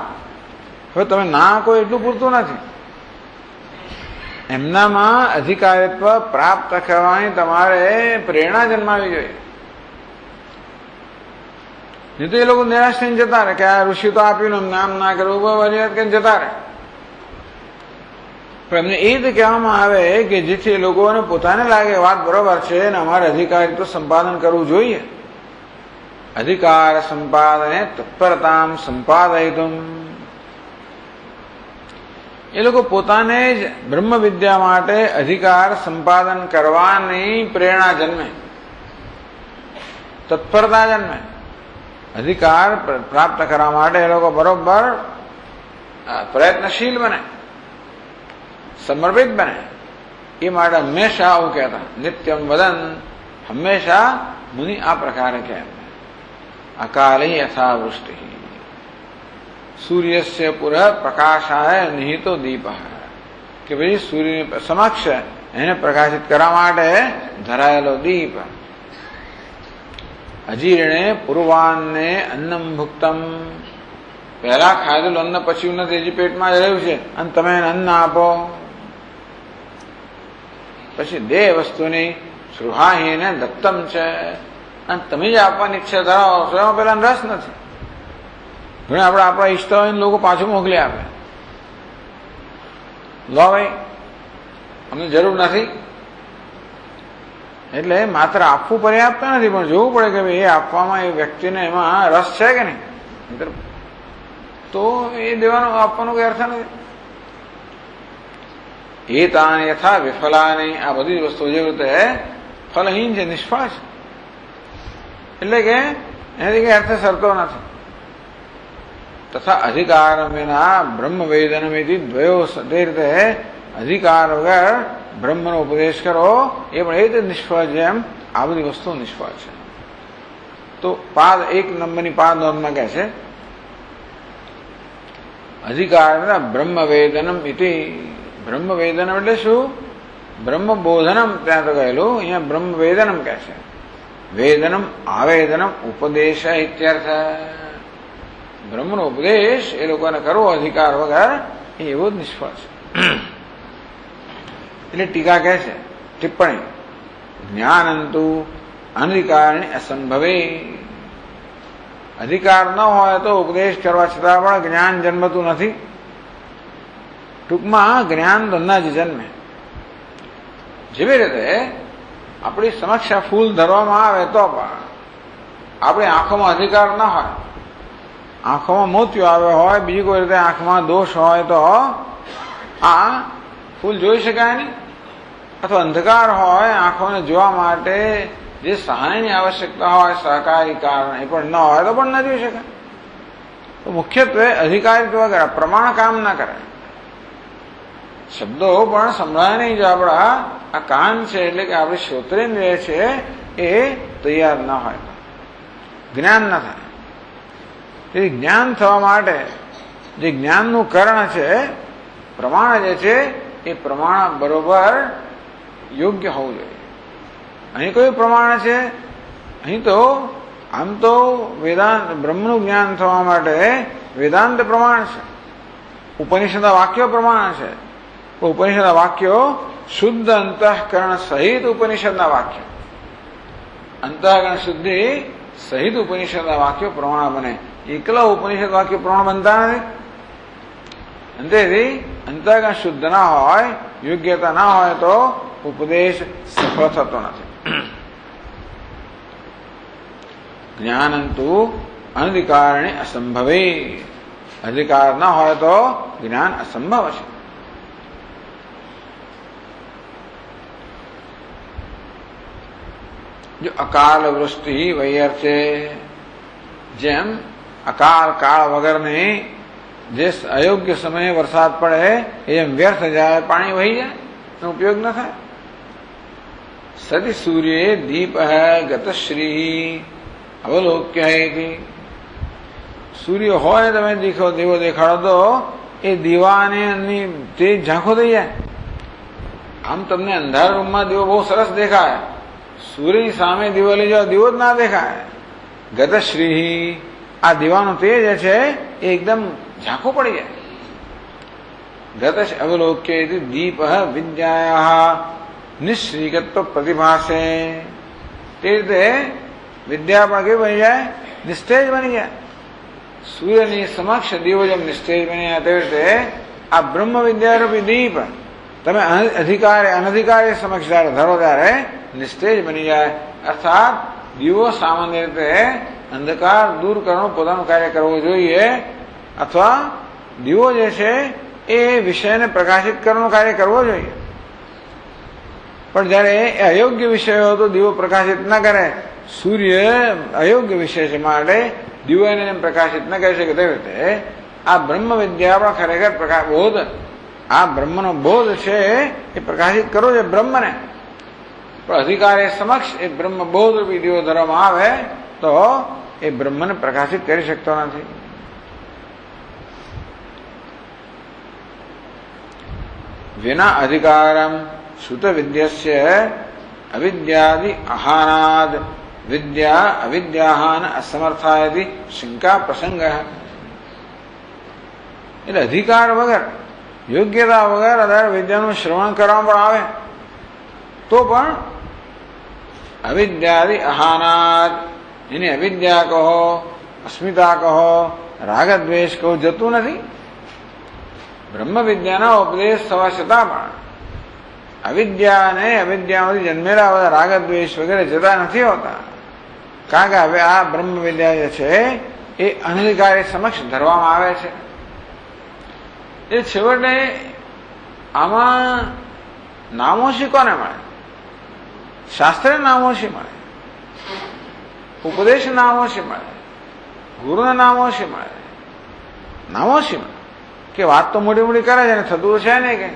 હવે તમે ના કોઈ એટલું પૂરતું નથી. એમનામાં અધિકારિત્વ પ્રાપ્ત કરવાની તમારે પ્રેરણા જન્માવી જોઈએ. નહીં તો એ લોકો નિરાશ થઈને જતા રહે કે આ ઋષિ તો આપ્યું નામ ના કરવું વરિયાદ કરીને જતા રહે. પણ એમને એ રીતે કહેવામાં આવે કે જેથી લોકોને પોતાને લાગે વાત બરોબર છે અને અમારે અધિકારિત્વ સંપાદન કરવું જોઈએ. અધિકાર સંપાદને તત્પરતામ સંપાદયિતુમ. એ લોકો પોતાને જ બ્રહ્મ વિદ્યા માટે અધિકાર સંપાદન કરવાની પ્રેરણા જન્મે, તત્પરતા જન્મે. અધિકાર પ્રાપ્ત કરવા માટે એ લોકો બરોબર પ્રયત્નશીલ બને, સમર્પિત બને. એ માટે હંમેશા આવું કહેતા, નિત્યમ વદન. હંમેશા મુનિ આ પ્રકારે કહે, અકાલે યથા વૃષ્ટિ સૂર્યસ્ય પુરઃ પ્રકાશાય નિહિતો દીપ. કે ભાઈ સૂર્યની સમક્ષ એને પ્રકાશિત કરવા માટે ધરાયેલો દીપ. અજીર્ણે પૂર્વાન્ને અન્નમ ભુક્તમ. પહેલા ખાધેલું અન્ન પછી નથી, હજી પેટમાં જ રહ્યું છે અને તમે એને અન્ન આપો. પછી દેહ વસ્તુની સૃહાહીને દત્તમ છે અને તમે જે આપવાની ઈચ્છા ધરાવો છો એમાં પેલા રસ નથી. ઘણા આપણે આપણા ઈચ્છતા હોય લોકો પાછું મોકલી આપે, લો ભાઈ અમને જરૂર નથી. એટલે માત્ર આપવું પર્યાપ્ત નથી, પણ જોવું પડે કે ભાઈ એ આપવામાં એ વ્યક્તિને એમાં રસ છે કે નહીં, તો એ દેવાનો આપવાનો કોઈ અર્થ નથી. એ તાન યથા વિફલાની. આ બધી વસ્તુ જે રીતે ફલહીન છે, નિષ્ફળ છે. એટલે કે એનાથી કઈ અર્થ સરતો નથી. તથા અધિકાર વિના બ્રહ્મ વેદનમિતિ દ્વયો. તે રીતે અધિકાર વગર બ્રહ્મનો ઉપદેશ કરો એ પણ એ રીતે નિષ્ફળ, જેમ આ બધી વસ્તુ નિષ્ફળ છે. તો પાદ 1 નંબરની પાદ નોંધમાં કહે છે અધિકાર વિના બ્રહ્મ વેદનમ ઇતિ. બ્રહ્મ વેદનમ એટલે શું? બ્રહ્મ બોધનમ ત્યાં તો કહેલું, અહીંયા બ્રહ્મ વેદનમ કહે છે. વેદનમ આવેદનમ ઉપદેશ ઇત્યર્થ. બ્રહ્મનો ઉપદેશ એ લોકોને કરવો અધિકાર વગર એ એવો જ નિષ્ફળ છે. એટલે ટીકા કહે છે, ટિપ્પણી, જ્ઞાનંતુ અનધિકારની અસંભવે. અધિકાર ન હોય તો ઉપદેશ કરવા છતાં પણ જ્ઞાન જન્મતું નથી. ટૂંકમાં જ્ઞાન ધંધા જ જન્મે. જેવી રીતે આપણી સમક્ષ ફૂલ ધરવામાં આવે તો પણ આપણી આંખોમાં અધિકાર ન હોય, આંખોમાં મોતિયો આવ્યો હોય, બીજી કોઈ રીતે આંખમાં દોષ હોય તો આ ફૂલ જોઈ શકાય નહીં. અથવા અંધકાર હોય, આંખોને જોવા માટે જે સહાયની આવશ્યકતા હોય, સહકારી કારણ એ પણ ન હોય તો પણ ન જોઈ શકાય. તો મુખ્યત્વે અધિકારિત્વ વગર પ્રમાણ કામ ના કરે. શબ્દો પણ સંભળાય નહીં જો આપણા આ કાન છે એટલે કે આપણી શ્રોત્રેન્દ્રિય છે એ તૈયાર ન હોય, જ્ઞાન ન થાય. તેથી જ્ઞાન થવા માટે જે જ્ઞાનનું કારણ છે, પ્રમાણ જે છે એ પ્રમાણ બરોબર યોગ્ય હોવું જોઈએ. અહીં કયું પ્રમાણ છે? અહીં તો આમ તો વેદાંત બ્રહ્મનું જ્ઞાન થવા માટે વેદાંત પ્રમાણ છે, ઉપનિષદના વાક્યો પ્રમાણ છે. ઉપનિષદના વાક્યો શુદ્ધ અંતઃકરણ સહિત ઉપનિષદના વાક્યો, અંતઃકરણ શુદ્ધિ સહિત ઉપનિષદના વાક્યો પ્રમાણ બને. એકલા ઉપનિષદ વાક્યો પ્રમાણ બનતા નથી. અંતેથી અંતઃકરણ શુદ્ધ ના હોય, યોગ્યતા ના હોય તો ઉપદેશ સફળ થતો નથી. જ્ઞાનંતુ અનધિકારણે અસંભવે. અધિકાર ના હોય તો જ્ઞાન અસંભવ છે. જો અકાલ વૃષ્ટિ વૈયર્થે, જેમ અકાળ કાળ વગરની જે અયોગ્ય સમયે વરસાદ પડે એમ વ્યર્થ જાય, પાણી વહી જાય, એનો ઉપયોગ ન થાય. સદી સૂર્ય દીપ ગતશ્રી અવલોક્ય હૈ. સૂર્ય હોય તમે દીવો દેખાડો તો એ દીવાને તે ઝાંખો થઈ જાય. આમ તમને અંધારા રૂમમાં દીવો બહુ સરસ દેખાય, સૂર્યની સામે દીવો લઈ જાઓ, દીવો જ ના દેખાય. ગતશ્રી, આ દીવાનો તેજ છે એ એકદમ ઝાંખો પડી જાય. ગતશ અવલોક્ય દીપ વિદ્યા નિશ્રીકત્વ પ્રતિભાસે. તે રીતે વિદ્યા પણ કેવી બની જાય? નિસ્તેજ બની જાય. સૂર્યની સમક્ષ દીવો જેમ નિસ્તેજ બની જાય તેવી રીતે આ બ્રહ્મ વિદ્યારૂપી દીપ તમે અનધિકારી સમક્ષ જયારે ધરો ત્યારે નિસ્તેજ બની જાય. અર્થાત દીવો સામાન્ય રીતે અંધકાર દૂર કરવાનું પોતાનું કાર્ય કરવું જોઈએ, અથવા દીવો જે છે એ વિષયને પ્રકાશિત કરવાનું કાર્ય કરવો જોઈએ. પણ જયારે એ અયોગ્ય વિષય હોય તો દીવો પ્રકાશિત ન કરે. સૂર્ય અયોગ્ય વિષય છે માટે દીવો એને પ્રકાશિત ન કરી શકે. તેવી રીતે આ બ્રહ્મ વિદ્યા પણ ખરેખર બોધ, આ બ્રહ્મનો બોધ છે એ પ્રકાશિત કરવો છે બ્રહ્મને. પણ અધિકારી સમક્ષ એ બ્રહ્મ બોધ રૂપી દીવો ધરવામાં આવે તો એ બ્રહ્મને પ્રકાશિત કરી શકતો નથી. વિના અધિકારમ સુત વિદ્યસ્ય અવિદ્યાદિ આહાનાદ વિદ્યા અવિદ્યાહાન અસમર્થાયતિ શંકા પ્રસંગ. એટલે અધિકાર વગર, યોગ્યતા વગર અધારે વિદ્યાનું શ્રવણ કરવામાં પણ આવે તો પણ અવિદ્યાદિ આહાનાદ, એની અવિદ્યા કહો, અસ્મિતા કહો, રાગદ્વેષ કહો, જતું નથી. બ્રહ્મ વિદ્યાના ઉપદેશ થવા છતાં પણ અવિદ્યા અને અવિદ્યામાંથી જન્મેલા બધા રાગદ્વેષ વગેરે જતા નથી હોતા. કારણ કે હવે આ બ્રહ્મ વિદ્યા જે છે એ અનધિકારી સમક્ષ ધરવામાં આવે છે. એ છેવટે આમાં નામોશી કોને મળે? શાસ્ત્રે નામોશી મળે, ઉપદેશ નામોશી મળે, ગુરુને નામોશી મળે. નામોશી મળે કે વાત તો મોટી મોટી કરે છે ને થતું છે નહીં કે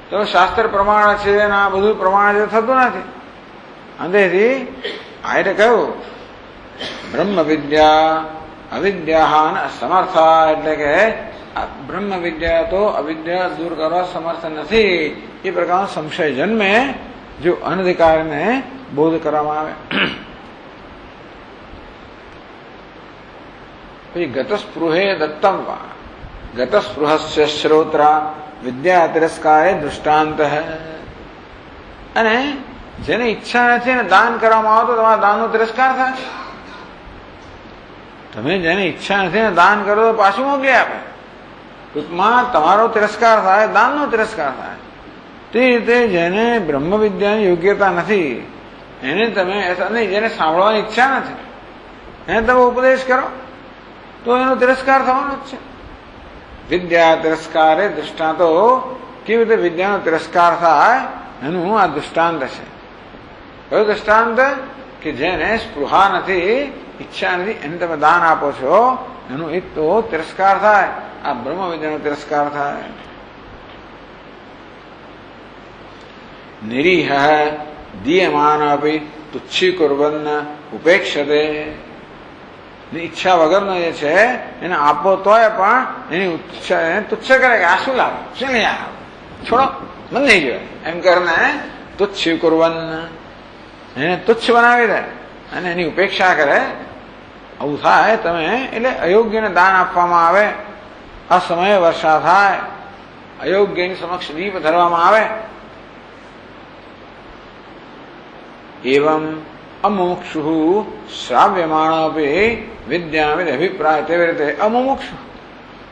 તો શાસ્ત્ર પ્રમાણ છે ને આ બધું પ્રમાણ છે, થતું નથી. અંધેથી આ એટલે કહ્યું બ્રહ્મ વિદ્યા અવિદ્યાહાન સમર્થા, એટલે કે આ બ્રહ્મ વિદ્યા તો અવિદ્યા દૂર કરવા સમર્થ નથી. એ પ્રકારનો સંશય જન્મે જો અનધિકારને બોધ કરવામાં આવે. પછી ગતસ્પૃહે દત્તમ વા ગતસ્પૃહસ્ય શ્રોત્રા વિદ્યા તિરસ્કારે દૃષ્ટાંત. અને જેને ઈચ્છા નથી ને દાન કરવામાં આવે તો તમારા દાનનો તિરસ્કાર થાય. તમે જેને ઈચ્છા નથી ને દાન કરો તો પાછું મોકલી આપે. ટૂંકમાં તમારો તિરસ્કાર થાય, દાનનો તિરસ્કાર થાય. તે રીતે જેને બ્રહ્મ વિદ્યાની યોગ્યતા નથી એને તમે નહીં, જેને સાંભળવાની ઈચ્છા નથી એને તમે ઉપદેશ કરો તો એનો તિરસ્કાર થવાનો જ છે. વિદ્યા તિરસ્કારે દૃષ્ટાંતો, કેવી રીતે વિદ્યાનો તિરસ્કાર થાય એનું આ દૃષ્ટાંત છે. કયું દૃષ્ટાંત? કે જેને સ્પૃહા નથી, ઈચ્છા નથી, એને તમે દાન આપો છો એનું એક તો તિરસ્કાર થાય, આ બ્રહ્મ વિદ્યાનો તિરસ્કાર થાય. નિરીહ દીયમાન અપી તુચ્છી કુર્વન ઉપેક્ષતે. ઈચ્છા વગરનો જે છે એને આપો તોય પણ એની તુચ્છ કરે કે આ શું લાવે, શું નહીં આવે, છોડો, મને નહીં જોઈએ એમ કરીને તુચ્છ કુર્વન, એને તુચ્છ બનાવી દે અને એની ઉપેક્ષા કરે. આવું થાય તમે એટલે અયોગ્યને દાન આપવામાં આવે, આ સમયે વર્ષા થાય, અયોગ્યની સમક્ષ દીપ ધરવામાં આવે. એવમ અમુક્ષુ શ્રાવ્યમાણોપી વિદ્યાવિદ અભિપ્રાય. તેવી રીતે અમુમુક્ષુ,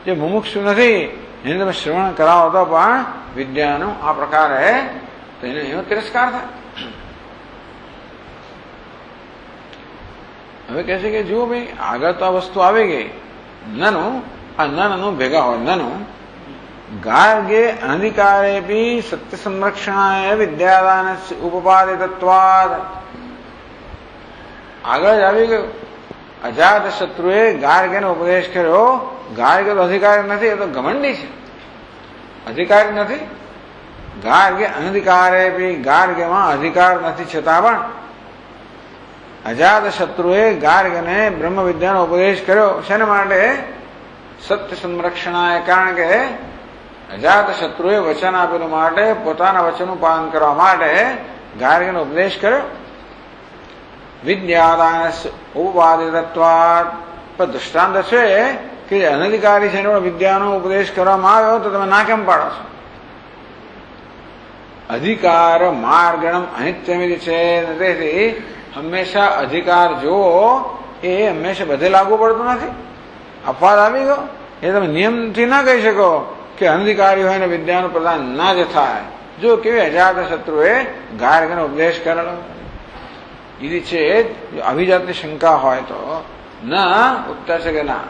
જે મુમુક્ષુ નથી એને તમે શ્રવણ કરાવો તો પણ વિદ્યાનો આ પ્રકારે તેને એનો તિરસ્કાર થાય. હવે કહે છે કે જુઓ ભાઈ આગળ તો આ વસ્તુ આવી ગઈ, નનું આ નનું ભેગા હોય, નનું ગાર્ગે અનધિકારેપી સત્ય સંરક્ષણાય વિદ્યાદાન ઉપપાદિતત્વાદ. આગળ જ આવી ગયું, અજાત શત્રુએ ગાર્ગને ઉપદેશ કર્યો ગાર્ગ્ય તો અધિકારી નથી, એ તો ઘમંડી છે, અધિકારી નથી. ગાર્ગ્ય અનધિકારે બી ગાર્ગ્યમાં અધિકાર નથી, છતાં પણ અજાત શત્રુએ ગાર્ગ્યને બ્રહ્મ વિદ્યાનો ઉપદેશ કર્યો. શેના માટે? સત્ય સંરક્ષણાય. કારણ કે અજાત શત્રુએ વચન આપેલું માટે, પોતાના વચનનું પાલન કરવા માટે ગાર્ગ્યનો ઉપદેશ કર્યો. વિદ્યાદાન ઉપવાદિતત્વાદ. પણ દૃષ્ટાંત છે કે અનધિકારી છે એને વિદ્યાનો ઉપદેશ કરવામાં આવ્યો તો તમે ના કેમ પાડો છો? અધિકાર માર્ગણમ અનિત્યમિતિ છે. તેથી હંમેશા અધિકાર જોવો એ હંમેશા બધે લાગુ પડતું નથી. અપવાદ આવી ગયો એ તમે નિયમથી ના કહી શકો કે અનધિકારી હોય ને વિદ્યાનું પ્રદાન ના જ થાય. જો કેવી અજાત શત્રુએ ગાર્ગ્યનો ઉપદેશ કરેલો. એની છે આવી જાતની શંકા હોય તો ના ઉત્તર છે કે ના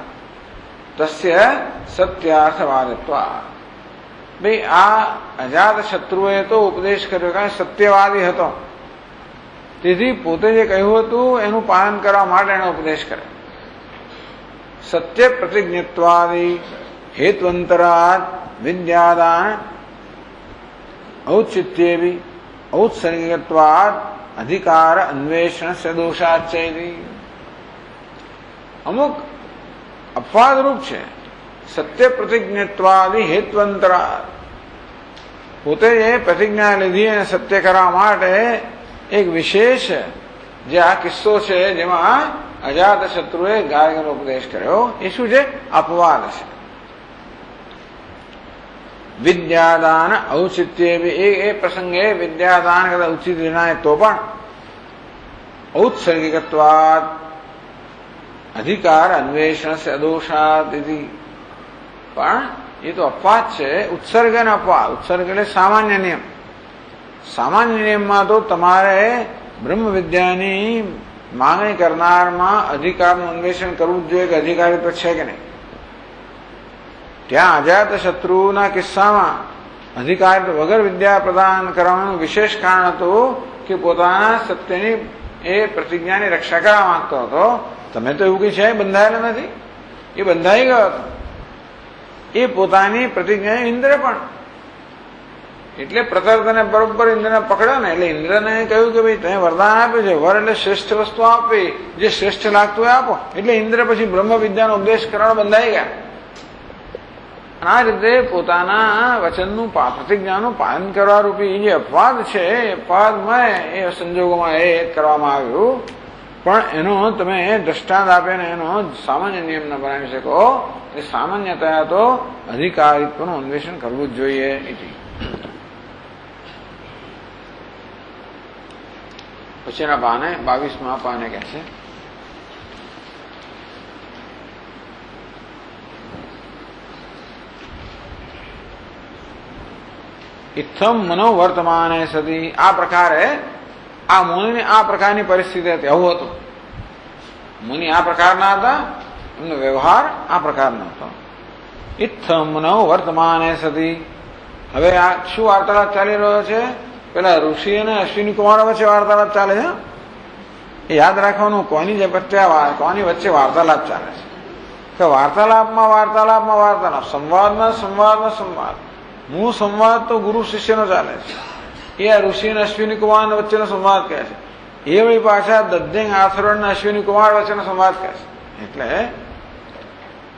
તસ્ય સત્યાર્થવાદત્વા. ભાઈ આ અજાત શત્રુએ તો ઉપદેશ કર્યો કારણ સત્યવાદી હતો, તેથી પોતે જે કહ્યું હતું એનું પાલન કરવા માટે એનો ઉપદેશ કરે. સત્ય પ્રતિજ્ઞત્વાદી હેત્વંતરાત વિદ્યાદાન ઔચિત્યેવી ઔત્સર્ગિકત્વાદ અધિકાર અન્વેષણ સદોષાચેરી. અમુક અપવાદરૂપ છે. સત્ય પ્રતિજ્ઞત્વાદી હેત્વંતરા. પોતે જે પ્રતિજ્ઞા લીધી અને સત્ય કરવા માટે એક વિશેષ જે આ કિસ્સો છે જેમાં અજાત શત્રુએ ગાર્ગ્યનો ઉપદેશ કર્યો એ શું છે? અપવાદ છે. વિદ્યાદાન ઔચિત્ય એ પ્રસંગે વિદ્યાદાન કદાચ ઉચિત જણાય તો પણ ઔત્સર્ગિકત્વાદ અધિકાર અન્વેષણ સદોષાદ. પણ એ તો અપવાદ છે. ઉત્સર્ગ અને અપવાદ. ઉત્સર્ગ એટલે સામાન્ય નિયમ. સામાન્ય નિયમમાં તો તમારે બ્રહ્મ વિદ્યાની માંગણી કરનારમાં અધિકારનું અન્વેષણ કરવું જ જોઈએ કે અધિકારી તો છે કે નહીં. ત્યાં અજાત શત્રુના કિસ્સામાં અધિકારી વગર વિદ્યા પ્રદાન કરવાનું વિશેષ કારણ હતું કે પોતાના સત્યની એ પ્રતિજ્ઞાની રક્ષા કરવા માંગતો હતો. તમે તો એવું કઈ છે બંધાયેલા નથી, એ બંધાઈ ગયો હતો. એ પોતાની પ્રતિજ્ઞા ઇન્દ્ર પણ એટલે પ્રતર્કને બરોબર ઇન્દ્રને પકડ્યો ને એટલે ઇન્દ્રને કહ્યું કે ભાઈ તમે વરદાન આપ્યું છે, વર એટલે શ્રેષ્ઠ વસ્તુ આપી, જે શ્રેષ્ઠ લાગતું હોય આપો. એટલે ઇન્દ્ર પછી બ્રહ્મ વિદ્યાનો ઉપદેશ કરવાનો બંધાઈ ગયા. આ રીતે પોતાના વચનનું પ્રતિજ્ઞાનું પાલન કરવા રૂપી જે અપવાદ છે એ અપવાદમય એ સંજોગોમાં એ કરવામાં આવ્યું. પણ એનો તમે દ્રષ્ટાંત આપે ને એનો સામાન્ય નિયમ ન બનાવી શકો. એ સામાન્યતયા તો અધિકારીત્વનું અન્વેષણ કરવું જ જોઈએ. પછીના પાને 22મા પાને કહે છે ઇત્થમ મનોવર્તમાને સદી. આ પ્રકારે આ મુનિની આ પ્રકારની પરિસ્થિતિ હતી. આવું હતું. મુનિ આ પ્રકારના હતા, એમનો વ્યવહાર આ પ્રકારનો હતો. ઇત્થમ મનોવર્તમાને સદી. હવે આ શું વાર્તાલાપ ચાલી રહ્યો છે? પેલા ઋષિ અને અશ્વિની કુમારો વચ્ચે વાર્તાલાપ ચાલે છે. એ યાદ રાખવાનું કોની વચ્ચે વાર્તાલાપ ચાલે છે. કે વાર્તાલાપ, સંવાદમાં સંવાદ. મૂળ સંવાદ તો ગુરુ શિષ્યનો ચાલે છે. એ આ ઋષિ અને અશ્વિની કુમાર વચ્ચેનો સંવાદ કહે છે. એ વળી પાછા દદ્દેંગ આથર્વણ અશ્વિની કુમાર વચ્ચેનો સંવાદ કહે છે. એટલે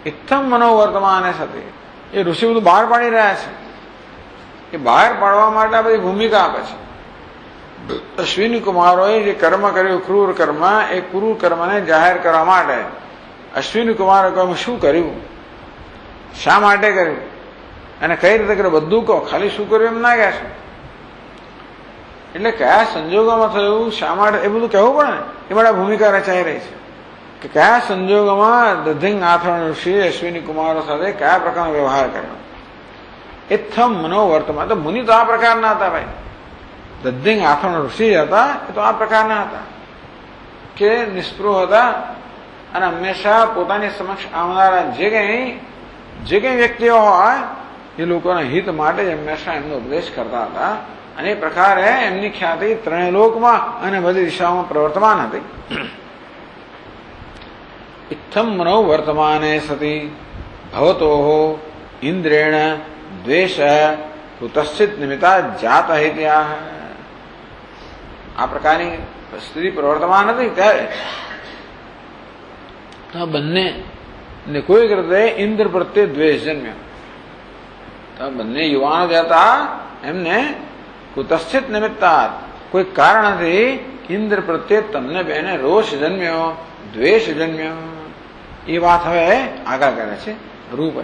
ઇત્થમ મનોવર્તમાને સતી. એ ઋષિ બધું બહાર પાડી રહ્યા છે. એ બહાર પાડવા માટે આ બધી ભૂમિકા આપે છે. અશ્વિની કુમારોએ જે કર્મ કર્યું ક્રૂર કર્મ, એ ક્રૂર કર્મને જાહેર કરવા માટે અશ્વિની કુમારે શું કર્યું, શા માટે કર્યું અને કઈ રીતે કર્યું બધું કહો. ખાલી શું કર્યું એમ ના કહેશો. એટલે કયા સંજોગોમાં થયું, શા માટે, એ બધું કહેવું પડે ને. એ માટે ભૂમિકા રચાઈ રહી છે કે કયા સંજોગોમાં દધિંગ આથર્ણ ઋષિ અશ્વિની કુમારો સાથે કયા પ્રકારનો વ્યવહાર કર્યો. ઇત્થમ મનોવર્તમાન. તો મુનિ તો આ પ્રકારના હતા ભાઈ. દધિંગ આથર્ણ ઋષિ હતા એ તો આ પ્રકારના હતા કે નિસ્પૃહ હતા અને હંમેશા પોતાની સમક્ષ આવનારા જે કંઈ વ્યક્તિઓ હોય એ લોકોના હિત માટે જ હંમેશા એમનો ઉપદેશ કરતા હતા. અને એ પ્રકારે એમની ખ્યાતિ ત્રણેય લોકમાં અને બધી દિશાઓમાં પ્રવર્તમાન હતી. ઇત્થમ મનોવર્તમાને સતી भवतो इंद्रेण द्वेष कुतश्चित निमित्ता जात इत्याह। આ પ્રકારની સ્થિતિ પ્રવર્તમાન હતી ત્યારે તો બંને કોઈક રીતે ઇન્દ્ર પ્રત્યે દ્વેષ જન્મ્યો. તો બંને યુવાનો જે હતા એમને કુતશ્ચિત નિમિત્તાત કોઈ કારણથી ઇન્દ્ર પ્રત્યે તમને બેને રોષ જન્મ્યો, દ્વેષ જન્મ્યો. એ વાત હવે આગળ કરે છે રૂપ.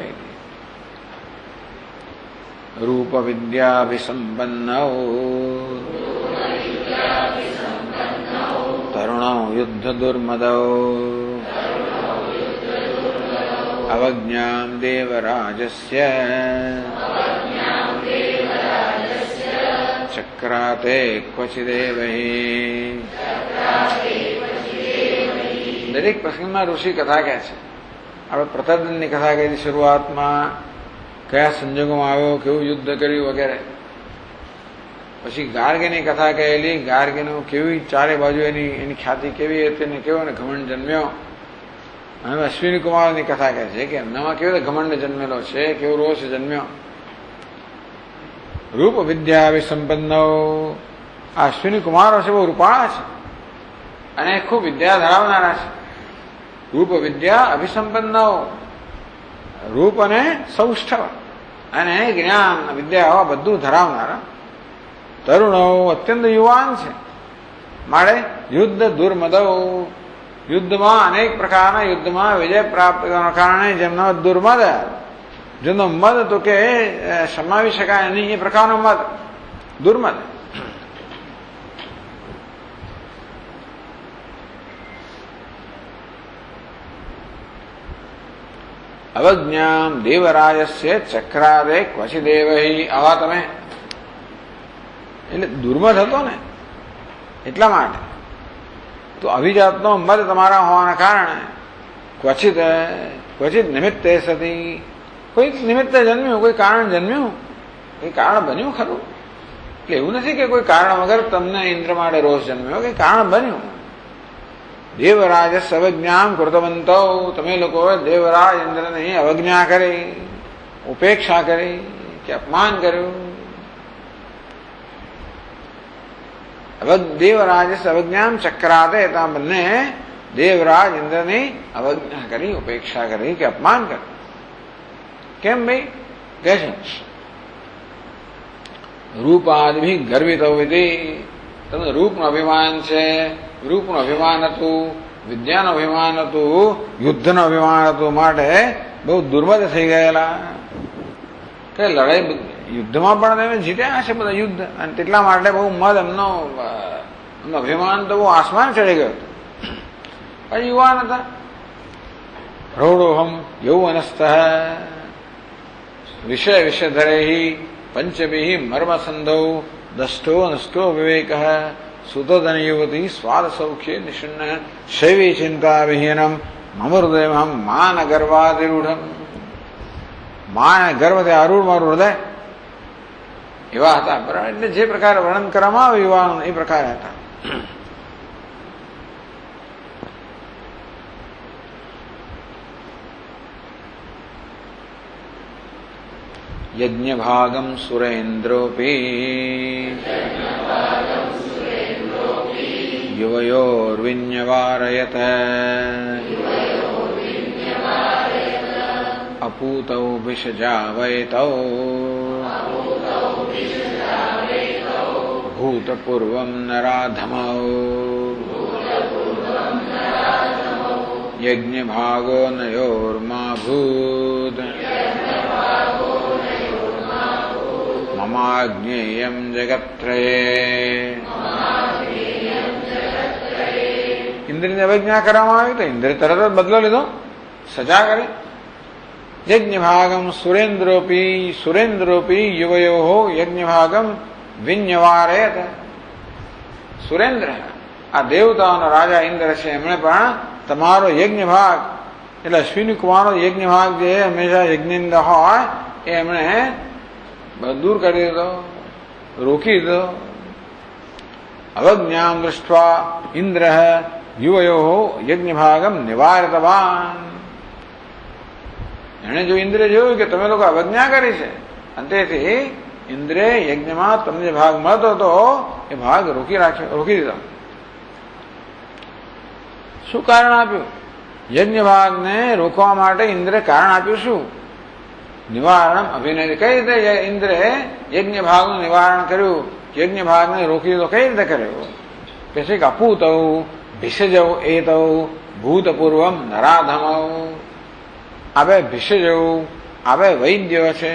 રૂપ વિદ્યાભિસંપન્ન તરુણો યુદ્ધ દુર્મદો અવજ્ઞામ દેવરાજસ્ય ચક્રાતે ક્વચિદેવહી. દરેક પ્રસંગમાં ઋષિ કથા કહે છે. આપણે પ્રતર્દનની કથા કહી શરૂઆતમાં, કયા સંજોગોમાં આવ્યો, કેવું યુદ્ધ કર્યું વગેરે. પછી ગાર્ગીની કથા કહેલી, ગાર્ગીનું કેવી ચારે બાજુ એની ખ્યાતિ કેવી હતી ને કેવો ને ઘમંડ જન્મ્યો. હવે અશ્વિની કુમારની કથા કહે છે કે એમનામાં કેવો ઘમંડ જન્મેલો છે, કેવો રોષ જન્મ્યો. રૂપ વિદ્યા અભિસંપન્ન. આ અશ્વિની કુમારો છે બહુ રૂપાળા છે અને ખૂબ વિદ્યા ધરાવનારા છે. રૂપ વિદ્યા અભિસંપન્ન, રૂપ અને સૌષ્ઠવ અને જ્ઞાન વિદ્યા બધું ધરાવનારા. તરુણો અત્યંત યુવાન છે. મારે યુદ્ધ દુર્મદવ, યુદ્ધમાં અનેક પ્રકારના યુદ્ધમાં વિજય પ્રાપ્ત કરવાના કારણે જેમનો દુર્મદ, જેનો મદ તો કે સમાવી શકાય નહીં એ પ્રકારનો મદ, દુર્મદ. અવજ્ઞામ દેવરાજસ્ય ચક્રાદે ક્વચિદેવહી. આવા તમે એટલે દુર્મદ હતો ને એટલા માટે તો અભિજાતનો મદ તમારા હોવાના કારણે ક્વચિત નિમિત્તે સતી, કોઈક નિમિત્તે જન્મ્યું, કોઈ કારણ જન્મ્યું, કોઈ કારણ બન્યું ખરું. એટલે એવું નથી કે કોઈ કારણ વગર તમને ઇન્દ્ર માટે રોષ જન્મ્યો, કોઈ કારણ બન્યું. દેવરાજ અવજ્ઞામ કૃતવંતો. તમે લોકો દેવરાજ ઇન્દ્રની અવજ્ઞા કરી, ઉપેક્ષા કરી કે અપમાન કર્યું. દેવરાજ અવજ્ઞામ ચક્રાતે. ત્યાં બંને દેવરાજ ઇન્દ્રની અવજ્ઞા કરી, ઉપેક્ષા કરી કે અપમાન કર્યું. કેમ ભાઈ કહે છે રૂપાદિ ગર્વિત હોવી. તમને રૂપનું અભિમાન છે, રૂપનું અભિમાન હતું, વિદ્યાનું અભિમાન હતું, યુદ્ધનું અભિમાન હતું, માટે બહુ દુર્મદ થઈ ગયેલા. કે લડાઈ યુદ્ધમાં પણ તમે જીત્યા હશે બધા યુદ્ધ, અને તેટલા માટે બહુ મદ એમનો અભિમાન તો બહુ આસમાન ચડી ગયો. પછી યુવાન હતા. પ્રૌઢોહમ યૌવનસ્થ વિષય વિષધરેહી પંચભી મર્મસંધૌ દષ્ટો નષ્ટો વિવેક સુતોદન યુવતી સ્વાદ સૌખ્ય નિષિન્ન શૈવી ચિંતા વિહીનમ મમ હૃદયમ માન ગર્વાતિરૂઢમ. માન ગર્વથી આરૂઢ મારું હૃદય એવા હતા. બરાબર. એટલે જે પ્રકારે વર્ણન કરવામાં આવે યુવાનો એ પ્રકારે હતા. યજ્ઞ ભાગમ સુરેન્દ્રોપી યુવયોર્વિન્યવારયત અપૂતૌ વિષજાવૈતૌ ભૂતપૂર્વમ નરાધમૌ યજ્ઞભાગો નયોર્માભૂત મમાજ્ઞેયં જગત્રયે. ઇન્દ્રની અવજ્ઞા કરવામાં આવી તો ઇન્દ્ર તરત જ બદલો લીધો, સજા કરી. યજ્ઞભાગમ સુરેન્દ્રોપી યુવયો યજ્ઞભાગમ વિન્યવારયત. સુરેન્દ્ર આ દેવતાઓનો રાજા ઇન્દ્ર છે, એમણે પણ તમારો યજ્ઞ ભાગ એટલે અશ્વિની કુમારનો યજ્ઞ ભાગ જે હંમેશા યજ્ઞની અંદર હોય એ એમણે દૂર કરી દીધો, રોકી દીધો. અવજ્ઞામ દૃષ્ટ્વા ઇન્દ્ર યુવયો યજ્ઞ ભાગમ નિવારિતવાન. એણે જો ઇન્દ્રે જોયું કે તમે લોકો અવજ્ઞા કરી છે, અને તેથી ઇન્દ્રે યજ્ઞમાં તમને જે ભાગ મળતો હતો એ ભાગ રોકી દીધો. શું કારણ આપ્યું? યજ્ઞ ભાગને રોકવા માટે ઇન્દ્રે કારણ આપ્યું શું? નિવારણ અભિનય. કઈ રીતે ઇન્દ્રે યજ્ઞ ભાગનું નિવારણ કર્યું? યજ્ઞ ભાગને રોકી દીધો કઈ રીતે કર્યું? કે છે કે અપૂતૌ ભિષજૌ એતૌ ભૂતપૂર્વમ નરાધમૌ. આ બે ભિષજૌ, આ બે વૈદ્ય છે.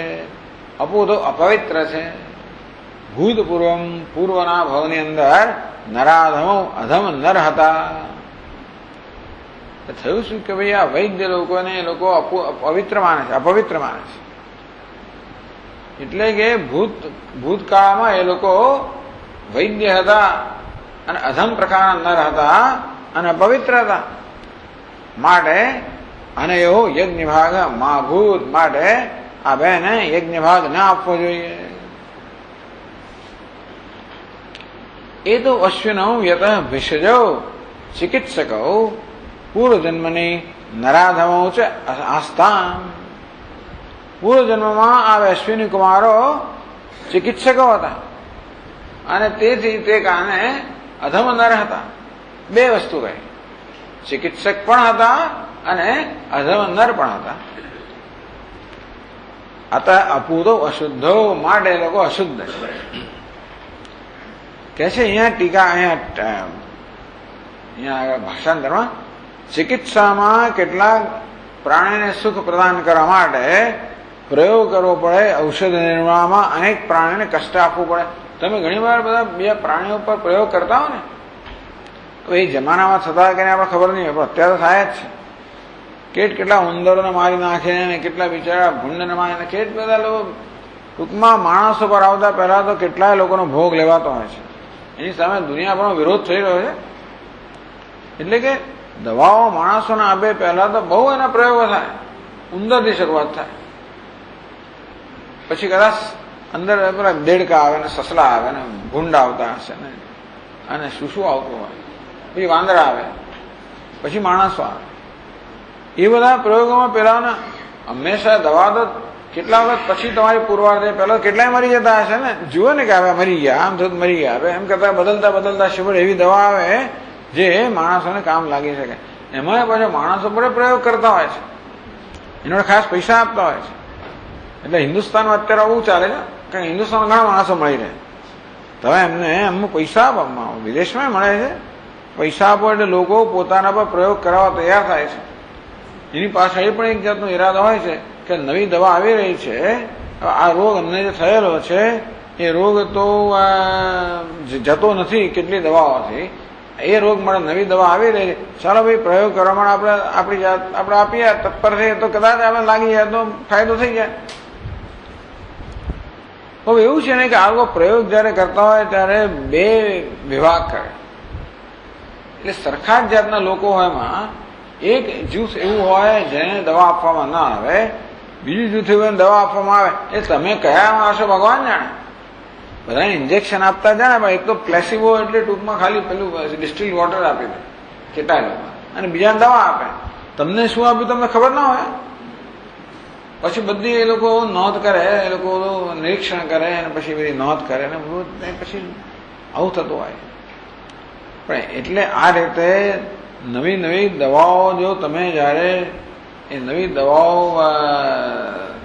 અપૂતો અપવિત્ર છે. ભૂતપૂર્વમ પૂર્વના ભવની અંદર નરાધમો અધમ નર હતા. થયું શું કે ભાઈ આ વૈદ્ય લોકોને એ લોકો અપવિત્ર માને છે, અપવિત્ર માને છે. એટલે કે ભૂતકાળમાં એ લોકો વૈદ્ય હતા અને અધમ પ્રકારના નર હતા અને અપવિત્ર હતા. માટે અને એવો યજ્ઞ ભાગ માભૂત, માટે આ બેને યજ્ઞ ભાગ ના આપવો જોઈએ. એ તો અશ્વિનૌ યત ભિષજૌ ચિકિત્સકૌ પૂર્વજન્મની નરાધમો છે આસ્થાન. પૂર્વજન્મમાં આ અશ્વિની કુમારો ચિકિત્સકો હતા અને તેથી તે કારણે અધમ નર હતા. બે વસ્તુ કહી, ચિકિત્સક પણ હતા અને અધમ નર પણ હતા. અત અપૂતો અશુદ્ધો, માટે લોકો અશુદ્ધ છે. કે છે અહીંયા ટીકા, અહીંયા ભાષાંતરમાં ચિકિત્સામાં કેટલાક પ્રાણીને સુખ પ્રદાન કરવા માટે પ્રયોગ કરવો પડે. ઔષધ નિર્માણમાં અનેક પ્રાણીને કષ્ટ આપવું પડે. તમે ઘણી વાર બધા બે પ્રાણીઓ પર પ્રયોગ કરતા હો ને, એ જમાનામાં થતા કે આપણે ખબર નહીં હોય, પણ અત્યારે થાય જ છે. કેટલા ઉંદરોને મારી નાખે ને કેટલા બિચારા ભૂંડને મારીને, બધા લોકો ટૂંકમાં માણસો પર આવતા પહેલા તો કેટલાય લોકોનો ભોગ લેવાતો હોય છે. એની સામે દુનિયાભરનો વિરોધ થઈ રહ્યો છે. એટલે કે દવાઓ માણસોને આપે પહેલા તો બહુ એના પ્રયોગો થાય. ઉંદરથી શરૂઆત થાય, પછી કદાચ અંદર પેલા દેડકા આવે ને સસલા આવે ને ભૂંડ આવતા હશે ને, અને શું આવતું હોય, પછી વાંદરા આવે, પછી માણસો આવે. એ બધા પ્રયોગોમાં પેલા હંમેશા દવા તો કેટલા વખત પછી તમારી પુરવાડે પહેલા કેટલાય મરી જતા હશે ને. જુઓ ને કે હવે મરી ગયા, આમ થતું મરી ગયા. હવે એમ કરતા બદલતા શિવર એવી દવા આવે જે માણસોને કામ લાગી શકે. એમાં પાછા માણસો પર પ્રયોગ કરતા હોય છે, એનો ખાસ પૈસા આપતા હોય છે. એટલે હિન્દુસ્તાનમાં અત્યારે આવું ચાલે છે, કારણ હિન્દુસ્તાનમાં ઘણા માણસો મળી રહે. તમે એમને એમનું પૈસા આપો, વિદેશમાં મળે છે, પૈસા આપો એટલે લોકો પોતાના પર પ્રયોગ કરવા તૈયાર થાય છે. એની પાછળ એ પણ એક જાતનો ઈરાદો હોય છે કે નવી દવા આવી રહી છે, આ રોગ અમને જે થયેલો છે એ રોગ તો જતો નથી કેટલી દવાઓથી, એ રોગ માટે નવી દવા આવી રહી છે, ચાલો ભાઈ પ્રયોગ કરવા માટે આપણે આપીએ, તત્પર થઈએ તો કદાચ આપણે લાગી જાય તો ફાયદો થઈ જાય. હવે એવું છે ને કે આ લોકો પ્રયોગ જયારે કરતા હોય ત્યારે બે વિભાગ કરે. એટલે સરખા જ જાતના લોકો હોય, એમાં એક જૂથ એવું હોય જેને દવા આપવામાં ના આવે, બીજું જૂથ એવું દવા આપવામાં આવે. એ તમે કયા માણસો ભગવાન જાણે. બધાને ઇન્જેક્શન આપતા જાણે, પણ એક તો પ્લેસિબો એટલે ટૂંકમાં ખાલી પેલું ડિસ્ટિલ વોટર આપી દે કેટલા લોકો, અને બીજાને દવા આપે. તમને શું આપ્યું તમને ખબર ના હોય. પછી બધી એ લોકો નોંધ કરે, એ લોકો નિરીક્ષણ કરે અને પછી બધી નોંધ કરે ને બધું, પછી આવું થતું હોય. પણ એટલે આ રીતે નવી નવી દવાઓ જો તમે જયારે એ નવી દવાઓ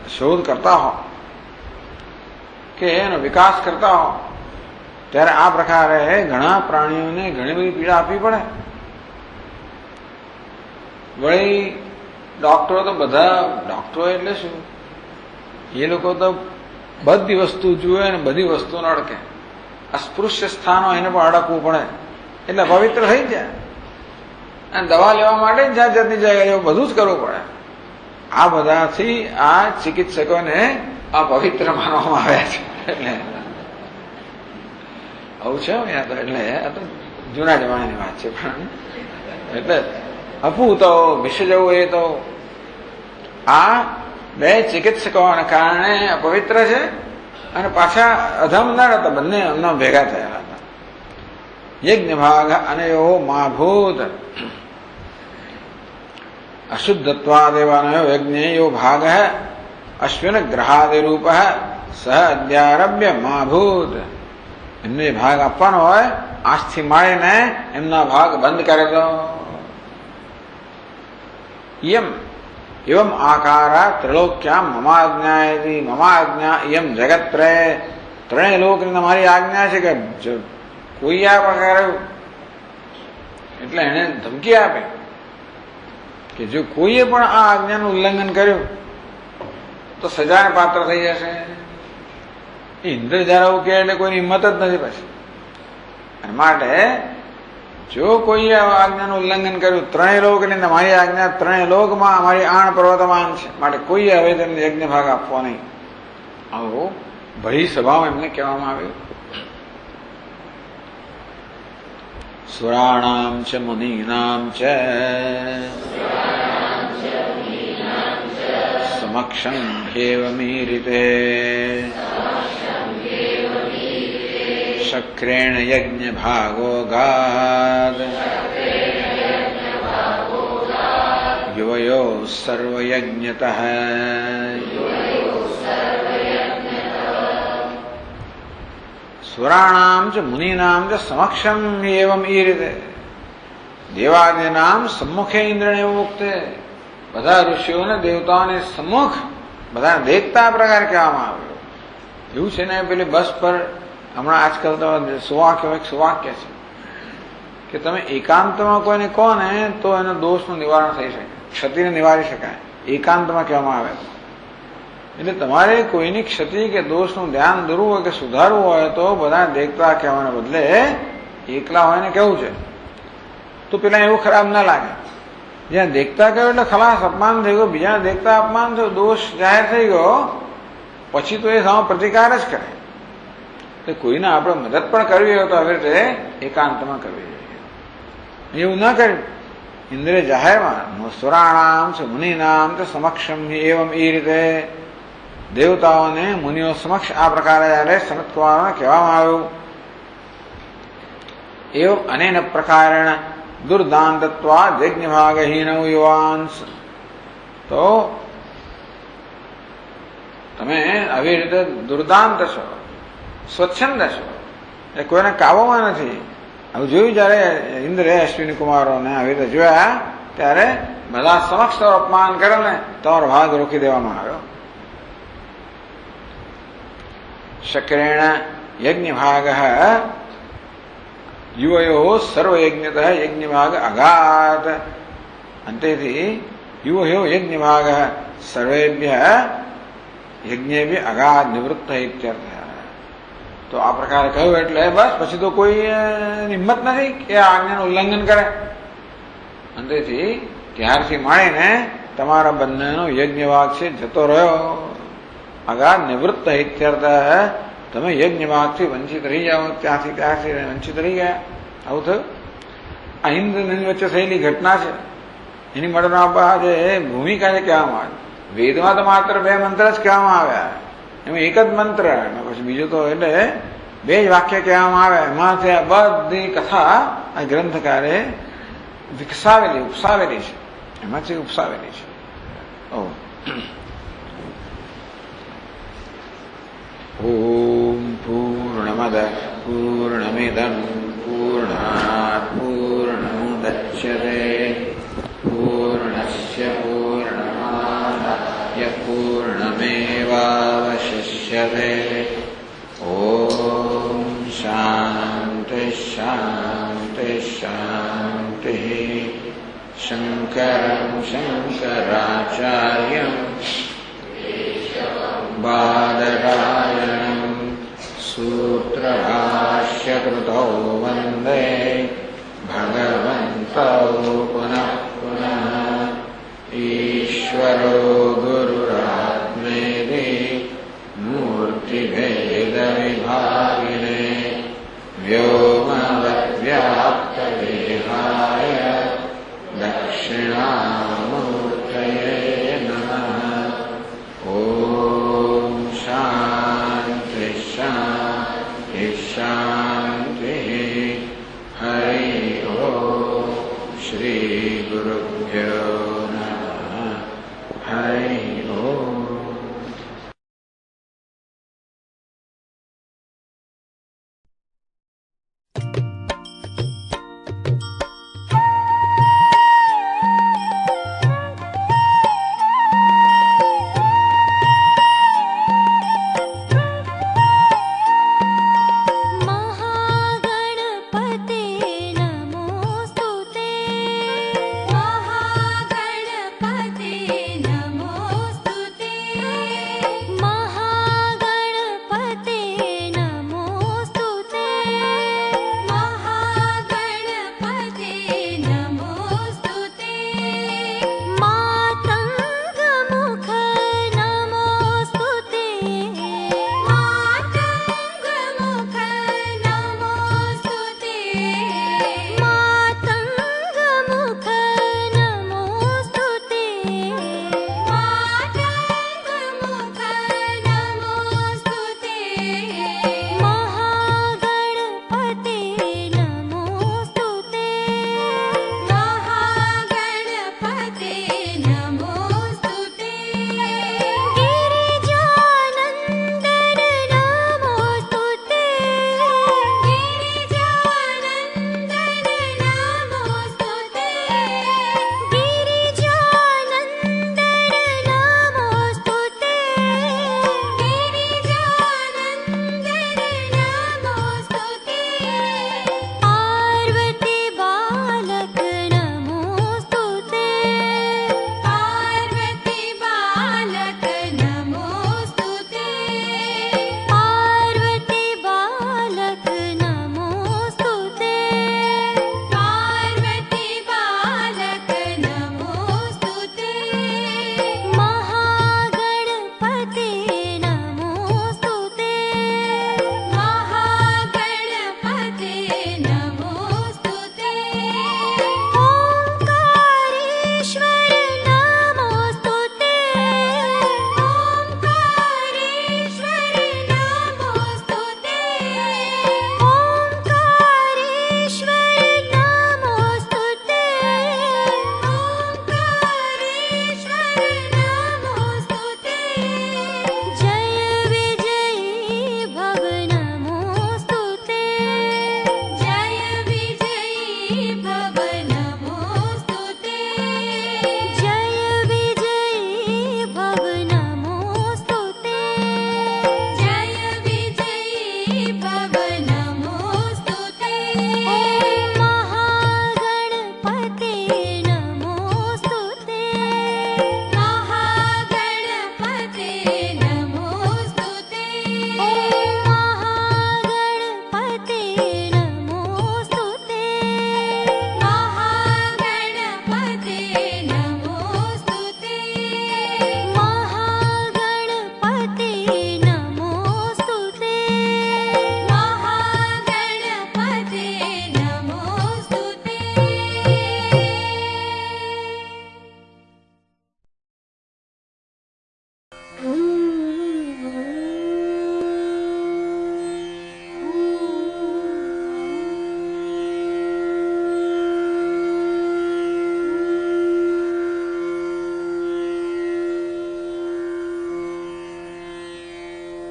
શોધ કરતા હો કે એનો વિકાસ કરતા હો, ત્યારે આ પ્રકારે ઘણા પ્રાણીઓને ઘણી બધી પીડા આપવી પડે. વળી ડોક્ટરો તો બધા, ડોક્ટરો એટલે શું, એ લોકો તો બધી વસ્તુ જુએ ને બધી વસ્તુને અડકે. અસ્પૃશ્ય સ્થાનો એને પણ અડકવું પડે એટલે પવિત્ર થઈ જાય. અને દવા લેવા માટે જ જાત જાતની જગ્યાએ બધું જ કરવું પડે. આ બધાથી આ ચિકિત્સકોને અપવિત્ર માનવામાં આવ્યા છે. એટલે આવું છે એટલે આ તો જૂના જમાનાની વાત છે. પણ એટલે અપૂતો ભિષજૌ એ તો આ બે ચિકિત્સકોના કારણે અપવિત્ર છે અને પાછા અધમ નર હતા, બંને એમના ભેગા થયેલા હતા. યજ્ઞ ભાગ અને એવો માભૂત, अशुद्धत्वादेवानयो यज्ञे यो भाग है अश्विन ग्रहादि रूप है सह अद्यारभ्य माभूत એમને ભાગ આપવાનો હોય આજથી માળીને એમના ભાગ બંધ કરી દો. એવમ આકાર ત્રિલોક્યામ મમાજ્ઞાયતી મમાજ્ઞા એમ જગત્રય ત્રણેય લોકની તમારી આજ્ઞા છે કે કોઈ આ પ્રકારે એટલે એને ધમકી આપે કે જો કોઈએ પણ આ આજ્ઞાનું ઉલ્લંઘન કર્યું તો સજાને પાત્ર થઈ જશે. ઇન્દ્ર જયારે આવું કહે એટલે કોઈની હિંમત જ નથી પછી. માટે જો કોઈએ આજ્ઞાનું ઉલ્લંઘન કર્યું ત્રણેય લોકની મારી આજ્ઞા ત્રણેય લોકમાં અમારી આણ પર્વતમાન છે માટે કોઈએ હવે તેમને યજ્ઞ ભાગ આપવો નહીં. આવો ભય સ્વભાવ એમને કહેવામાં આવ્યું. સુરાણામ ચ મુનીનામ ચ સમક્ષમ એવમીરિતે શક્રેણ યજ્ઞ ભાગો ગાદ યુવયો સર્વયજ્ઞતઃ સુરાણામ ચ મુનિનામ ચ સમક્ષમ એવમ એ રીતે દેવાદિનામ સમ્મુખે ઇન્દ્રને એવું મુક્તે બધા ઋષિઓને દેવતાઓને સમ્મુખ બધાને દેખતા પ્રકાર કહેવામાં આવ્યો. એવું છે ને પેલી બસ પર હમણાં આજકાલ તો સુવાક્ય છે કે તમે એકાંતમાં કોઈને કહો ને તો એના દોષનું નિવારણ થઈ શકે, ક્ષતિને નિવારી શકાય. એકાંતમાં કહેવામાં આવે એટલે તમારે કોઈની ક્ષતિ કે દોષનું ધ્યાન દોરવું હોય કે સુધારવું હોય તો બધા દેખતા કહેવાને બદલે એકલા હોય ને કેવું છે તો પેલા એવું ખરાબ ના લાગે. જ્યાં દેખતા કહ્યું એટલે ખલાસ અપમાન થઈ ગયો, બીજાને દેખતા અપમાન થયું, દોષ જાહેર થઈ ગયો, પછી તો એ સામે પ્રતિકાર જ કરે. તો કોઈને આપણે મદદ પણ કરવી હોય તો આવી રીતે એકાંતમાં કરવી જોઈએ. એવું ના કર્યું. ઇન્દ્રે જાહેરમાં સુરાણામ છે મુનિનામ છે સમક્ષમ એવમ એ રીતે દેવતાઓને મુનિઓ સમક્ષ આ પ્રકારે જયારે સનત કુમારોને કહેવામાં આવ્યું. એવમ અનેન પ્રકારેણ દુર્દાંતત્વા યજ્ઞ ભાગહીન યુવાંશ. તો તમે આવી રીતે દુર્દાંત છો, સ્વચ્છંદ છો, એ કોઈને કાબુમાં નથી. હવે જોયું જયારે ઇન્દ્રે અશ્વિની કુમારોને આવી રીતે જોયા ત્યારે બધા સમક્ષ તો અપમાન કરે ને તમારો ભાગ રોકી દેવામાં આવ્યો. શક્રેણ યજ્ઞ ભાગ યુવયો સર્વયજ્ઞત યજ્ઞ ભાગ અગાત અંતેથી યુવયો યજ્ઞ ભાગ સર્વેભ્ય યજ્ઞેભ્ય અગાત નિવૃત્ત ઇત્યર્થ. તો આ પ્રકારે કહ્યું એટલે બસ પછી તો કોઈ હિંમત નથી કે આ આજ્ઞાનું ઉલ્લંઘન કરે. અંતેથી ત્યારથી માંડીને તમારા બંનેનો યજ્ઞ ભાગ છે જતો રહ્યો. અગાત નિવૃત્ત ઇત્યર્થ. તમે યજ્ઞ ભાગથી વંચિત રહી જાઓ, ત્યાંથી વંચિત રહી ગયા. આવું થયું. આ ઇન્દ્રની વચ્ચે થયેલી ઘટના છે. એની માટેનો જે ભૂમિકા છે કહેવામાં આવે. વેદમાં તો માત્ર 2 મંત્ર જ કહેવામાં આવ્યા, એમાં એક જ મંત્ર, પછી બીજું તો એટલે 2 જ વાક્ય કહેવામાં આવે. એમાંથી આ બધી કથા આ ગ્રંથકારે ઉપસાવેલી છે, એમાંથી ઉપસાવેલી છે. ઓમ પૂર્ણમદ પૂર્ણમિદં પૂર્ણાત પૂર્ણમુદચ્યતે પૂર્ણસ્ય પૂર્ણમાદાય પૂર્ણમેવાવશિષ્યતે. ઓમ શાંતિ શાંતિ શાંતિ. શંકરં શંકરાચાર્યં બાદરાયણં સૂત્રભાષ્યકૃતૌ વંદે ભગવन्तौ પુનઃ પુનઃ. ઈશ્વરો